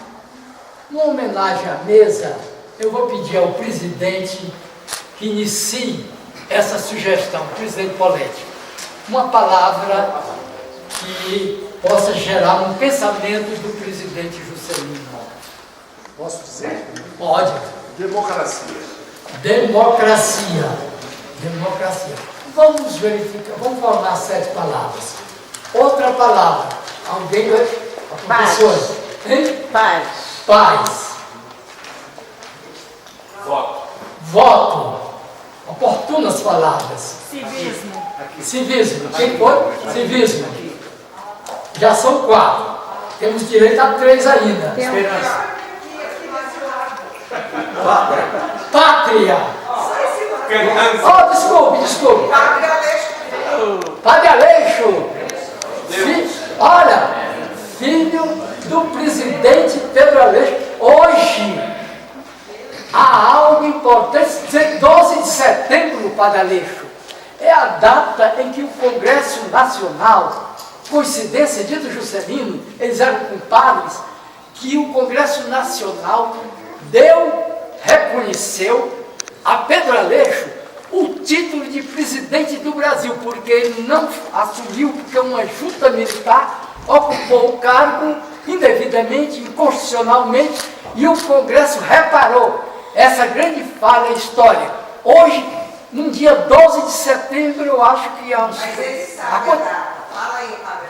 Uma homenagem à mesa, eu vou pedir ao presidente que inicie essa sugestão, presidente Poletti. Uma palavra que possa gerar um pensamento do presidente Juscelino. Posso dizer? Pode. Democracia. Democracia. Democracia. Vamos verificar, vamos formar 7 palavras. Outra palavra. Alguém vai? A professora. Hein? Paz. Paz. Voto. Voto. Oportunas palavras. Civismo. Civismo. Quem foi? Civismo. Já são 4. Temos direito a 3 ainda. Esperança. Pátria. Oh, desculpe. Padre Aleixo. Olha, filho do presidente Pedro Aleixo. Hoje há algo importante. 12 de setembro, Padre Aleixo, é a data em que o Congresso Nacional, coincidência, dia do Juscelino, eles eram compadres, que o Congresso Nacional reconheceu a Pedro Aleixo o título de presidente do Brasil, porque ele não assumiu, porque uma junta militar ocupou o cargo indevidamente, inconstitucionalmente, e o Congresso reparou essa grande falha histórica. Hoje, no dia 12 de setembro, eu acho que há uns... Mas ele sabe, fala aí, Padre.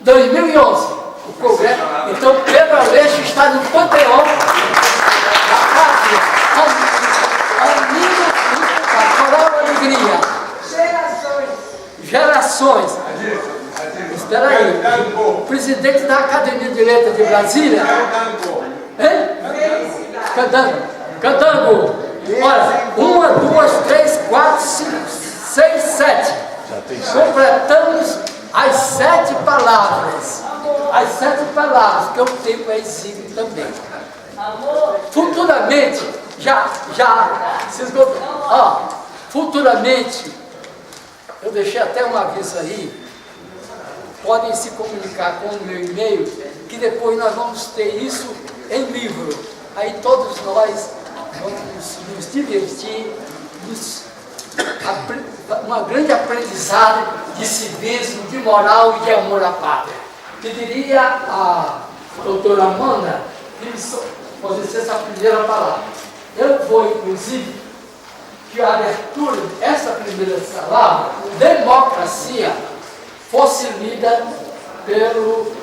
2011, o Congresso. Então, Pedro Aleixo está no panteão da pátria. Coral Alegria. Gerações. Espera aí. O presidente da Academia de Letras de Brasília. Hein? Candango. Olha, 1, 2, 3, 4, 5, 6, 7. Completamos as 7 palavras. As 7 palavras, que o tempo é exíguo também. Futuramente, futuramente, eu deixei até um aviso aí, podem se comunicar com o meu e-mail, que depois nós vamos ter isso em livro. Aí todos nós vamos nos divertir, uma grande aprendizado de civismo, de moral e de amor à pátria. Pediria a doutora Amanda que fosse essa primeira palavra. Eu vou, inclusive, que a abertura dessa primeira palavra, democracia, fosse lida pelo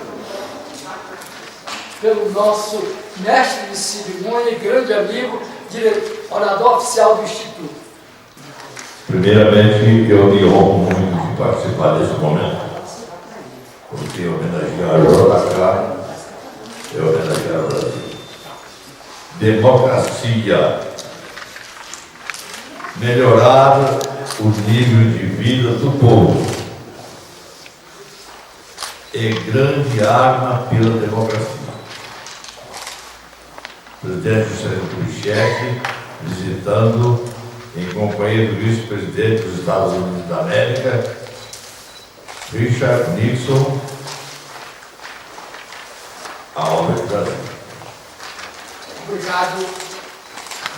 nosso mestre de cerimônia e grande amigo, orador oficial do Instituto. Primeiramente, eu me honro muito de participar desse momento, porque homenagear o Aracá é homenagear o Brasil. Democracia, melhorar o nível de vida do povo, é grande arma pela democracia. O presidente Juscelino Kubitschek visitando, em companhia do vice-presidente dos Estados Unidos da América, Richard Nixon, a obra de Brasil. Obrigado,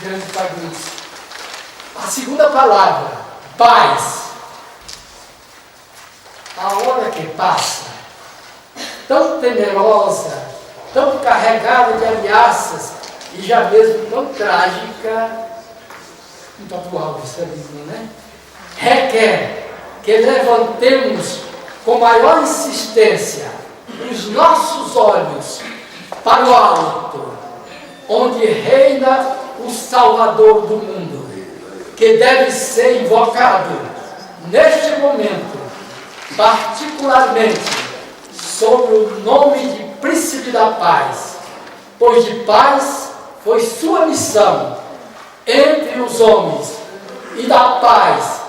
grande Fabrício. A segunda palavra, paz. A hora que passa, tão temerosa, tão carregada de ameaças e já mesmo tão trágica, muito atual essa língua, né? Requer que levantemos com maior insistência os nossos olhos para o alto, onde reina o Salvador do mundo, que deve ser invocado neste momento, particularmente sob o nome de Príncipe da Paz, pois de paz foi sua missão entre os homens e da paz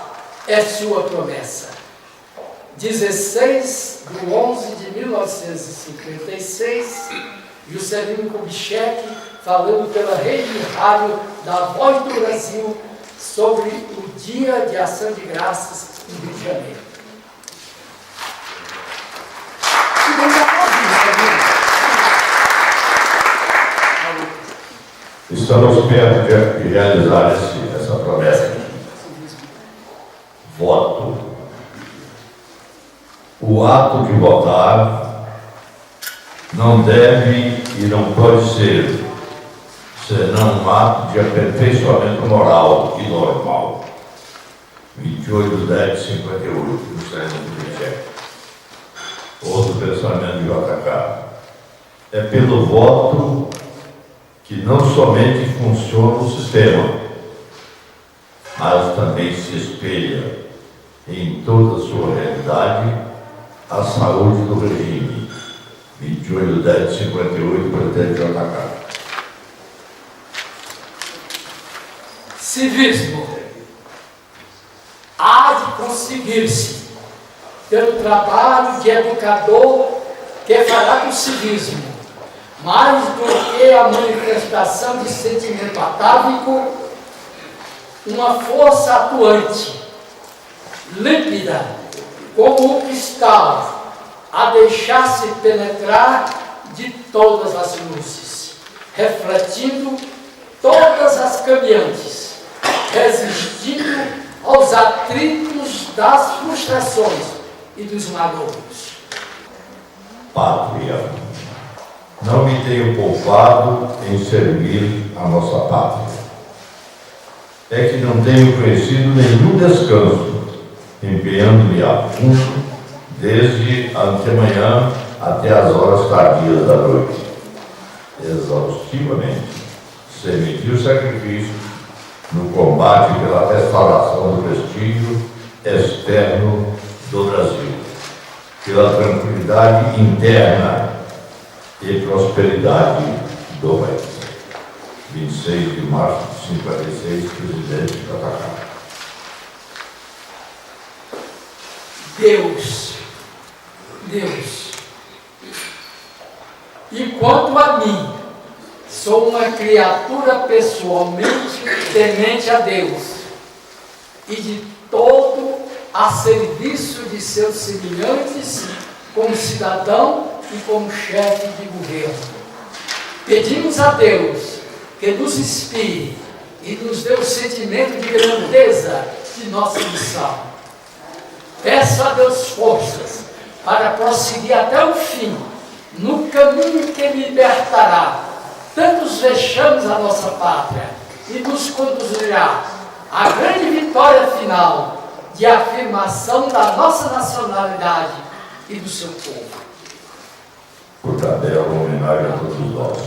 é sua promessa. 16/11/1956, Juscelino Kubitschek, falando pela Rede Rádio da Voz do Brasil sobre o Dia de Ação de Graças no Rio de Janeiro. Estamos perto de realizar essa promessa aqui. Voto. O ato de votar não deve e não pode ser senão um ato de aperfeiçoamento moral e normal. 28/10/58, Juscelino Kubitschek. Outro pensamento de JK. É pelo voto que não somente funciona o sistema, mas também se espelha em toda a sua realidade a saúde do regime. 28/10/58, presidente JK. Civismo há de conseguir-se pelo trabalho de educador que fará do civismo, mais do que a manifestação de sentimento atávico, uma força atuante, límpida, como o cristal, a deixar-se penetrar de todas as luzes, refletindo todas as caminhantes, resistindo aos atritos das frustrações e dos malogros. Pátria. Não me tenho poupado em servir a nossa pátria. É que não tenho conhecido nenhum descanso, empenhando-me a fundo, desde antemanhã até as horas tardias da noite, exaustivamente, sem medir sacrifício, no combate pela restauração do prestígio externo do Brasil, pela tranquilidade interna e prosperidade do país. 26 de março de 56, presidente JK. Deus. E quanto a mim, sou uma criatura pessoalmente temente a Deus e de todo a serviço de seus semelhantes como cidadão e como chefe de governo. Pedimos a Deus que nos inspire e nos dê o sentimento de grandeza de nossa missão. Peço a Deus forças para prosseguir até o fim no caminho que libertará tantos vexames à nossa pátria e nos conduzirá à grande vitória final de afirmação da nossa nacionalidade e do seu povo. Por tabela, homenagem a todos nós.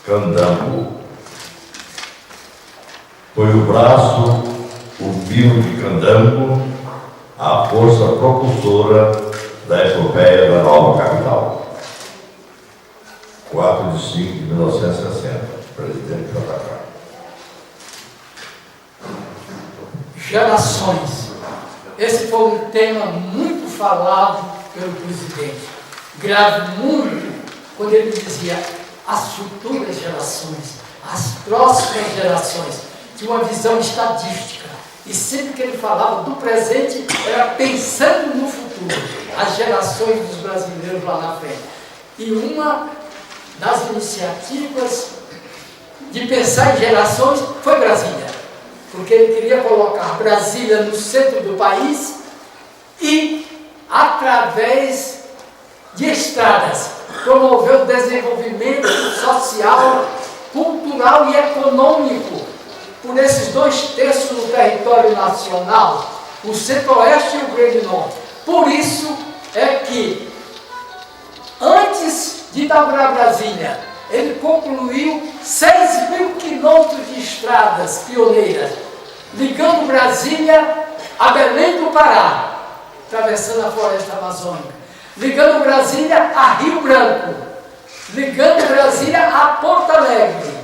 Candango. Foi o braço, o pio de Candango, a força propulsora da epopeia da nova capital. 4 de 5 de 1960, presidente JK. Gerações. Esse foi um tema muito falado pelo presidente. Grave muito quando ele dizia as futuras gerações, as próximas gerações, tinha uma visão estadística. E sempre que ele falava do presente, era pensando no futuro, as gerações dos brasileiros lá na frente. E uma das iniciativas de pensar em gerações foi Brasília, porque ele queria colocar Brasília no centro do país e, através de estradas, promover o desenvolvimento social, cultural e econômico por esses 2/3 do território nacional, o centro-oeste e o grande norte. Por isso é que, antes de inaugurar Brasília, ele concluiu 6.000 quilômetros de estradas pioneiras, ligando Brasília a Belém do Pará, atravessando a floresta amazônica, ligando Brasília a Rio Branco, ligando Brasília a Porto Alegre,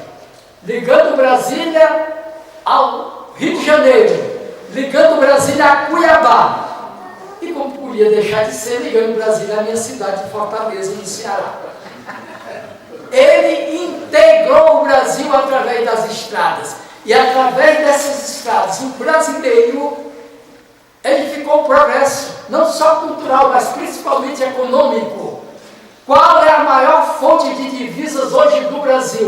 ligando Brasília ao Rio de Janeiro, ligando Brasília a Cuiabá. E como podia deixar de ser, ligando Brasília à minha cidade de Fortaleza, no Ceará. Ele integrou o Brasil através das estradas. E através dessas estradas, o brasileiro edificou o progresso, não só cultural, mas principalmente econômico. Qual é a maior fonte de divisas hoje do Brasil?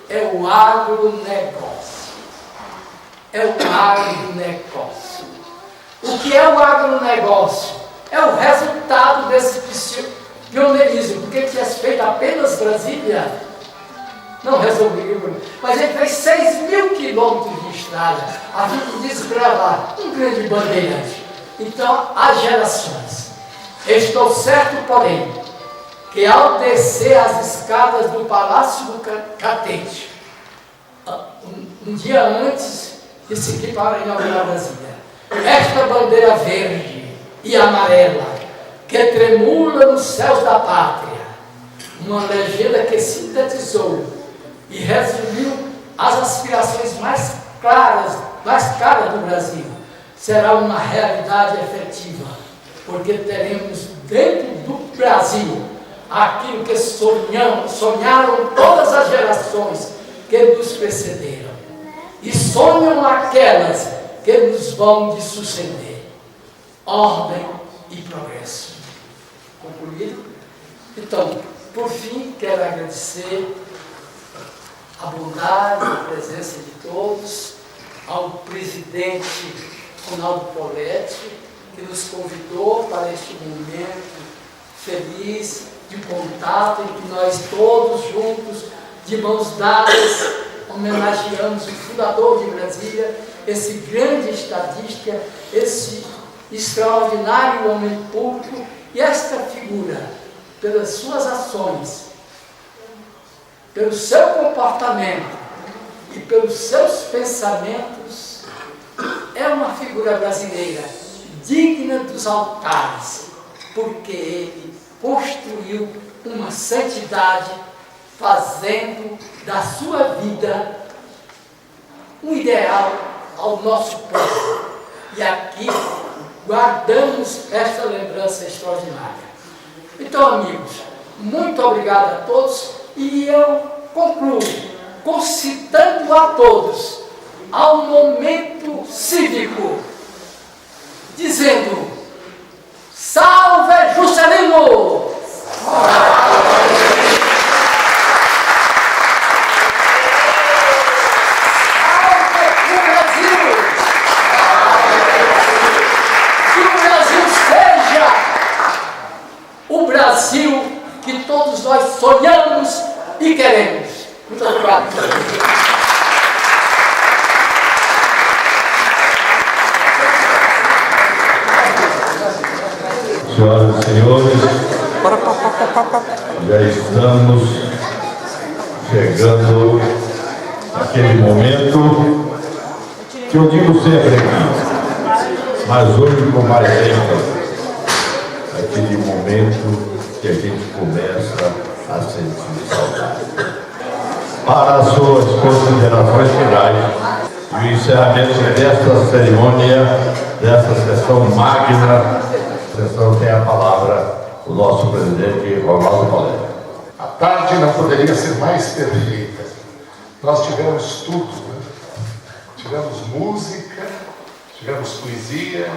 É o agronegócio. É o agronegócio. O que é o agronegócio? É o resultado desse pioneirismo, porque tinha feito apenas Brasília, não resolveu, mas ele fez 6.000 quilômetros de estrada, a fim de desbravar um grande bandeirante. Então, as gerações. Estou certo, porém, que ao descer as escadas do Palácio do Catete, um dia antes de seguir para inaugurar Brasília, esta bandeira verde e amarela, que tremula nos céus da pátria, uma legenda que sintetizou e resumiu as aspirações mais caras do Brasil, será uma realidade efetiva, porque teremos dentro do Brasil aquilo que sonharam todas as gerações que nos precederam, e sonham aquelas que nos vão de suceder: ordem e progresso. Concluído? Então, por fim, quero agradecer a bondade, a presença de todos, ao presidente Ronaldo Poletti, que nos convidou para este momento feliz de contato, em que nós todos juntos, de mãos dadas, homenageamos o fundador de Brasília, esse grande estadista, esse extraordinário homem público, e esta figura, pelas suas ações, pelo seu comportamento e pelos seus pensamentos, é uma figura brasileira digna dos altares, porque ele construiu uma santidade, fazendo da sua vida um ideal ao nosso povo. E aqui guardamos esta lembrança extraordinária. Então, amigos, muito obrigado a todos, e eu concluo concitando a todos ao momento cívico, dizendo: salve Juscelino! Brasil que todos nós sonhamos e queremos. Muito obrigado. Senhoras e senhores, já estamos chegando naquele momento que eu digo sempre aqui, mas hoje com mais ênfase, aquele momento que a gente começa a sentir saudade. Para as suas considerações finais e o encerramento desta cerimônia, desta sessão magna, a sessão tem a palavra o nosso presidente Ronaldo Poletti. A tarde não poderia ser mais perfeita. Nós tivemos tudo, né? Tivemos música, tivemos poesia,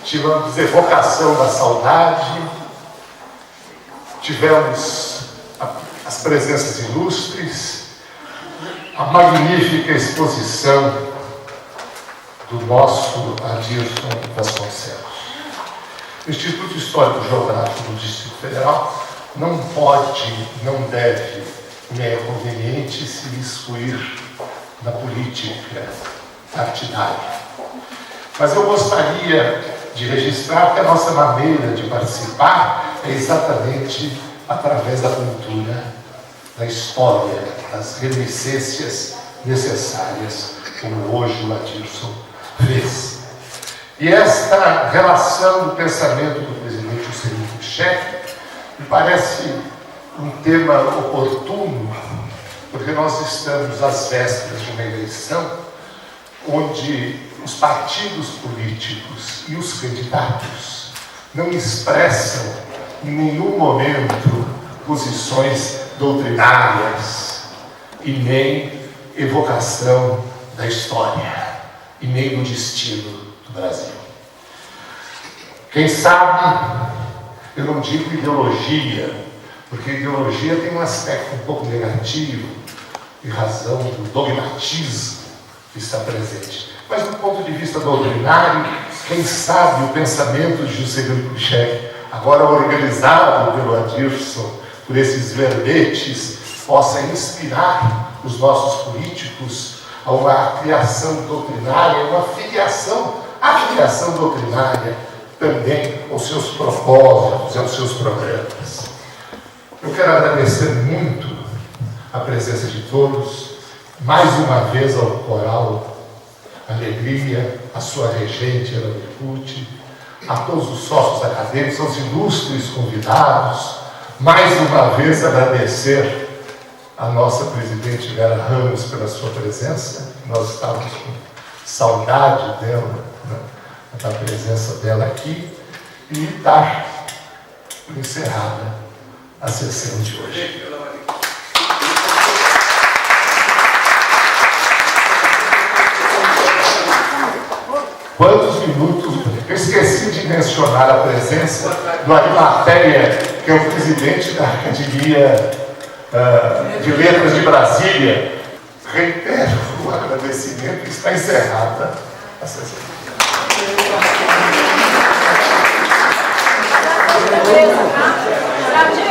tivemos evocação da saudade, tivemos as presenças ilustres, a magnífica exposição do nosso Adilson Vasconcelos. O Instituto Histórico Geográfico do Distrito Federal não pode, não deve, nem é conveniente se excluir da política partidária. Mas eu gostaria de registrar que a nossa maneira de participar é exatamente através da cultura, da história, das reminiscências necessárias, como hoje o Adilson fez. E esta relação do pensamento do presidente Juscelino Kubitschek me parece um tema oportuno, porque nós estamos às vésperas de uma eleição onde os partidos políticos e os candidatos não expressam em nenhum momento posições doutrinárias e nem evocação da história e nem do destino do Brasil. Quem sabe, eu não digo ideologia, porque ideologia tem um aspecto um pouco negativo, em razão do dogmatismo que está presente. Mas do ponto de vista doutrinário, quem sabe o pensamento de Juscelino Kubitschek, agora organizado pelo Adilson, por esses verbetes, possa inspirar os nossos políticos a uma criação doutrinária, uma filiação, a filiação doutrinária também aos seus propósitos, aos seus programas. Eu quero agradecer muito a presença de todos, mais uma vez ao Coral Alegria, a sua regente, Ana Mercuti, a todos os sócios acadêmicos, aos ilustres convidados, mais uma vez agradecer a nossa presidente Vera Ramos pela sua presença. Nós estávamos com saudade dela, né, da presença dela aqui, e dar encerrada a sessão de hoje. Quantos minutos? Eu esqueci de mencionar a presença do Arimateia, que é o presidente da Academia de Letras de Brasília. Reitero o agradecimento e está encerrada a sessão. Obrigada.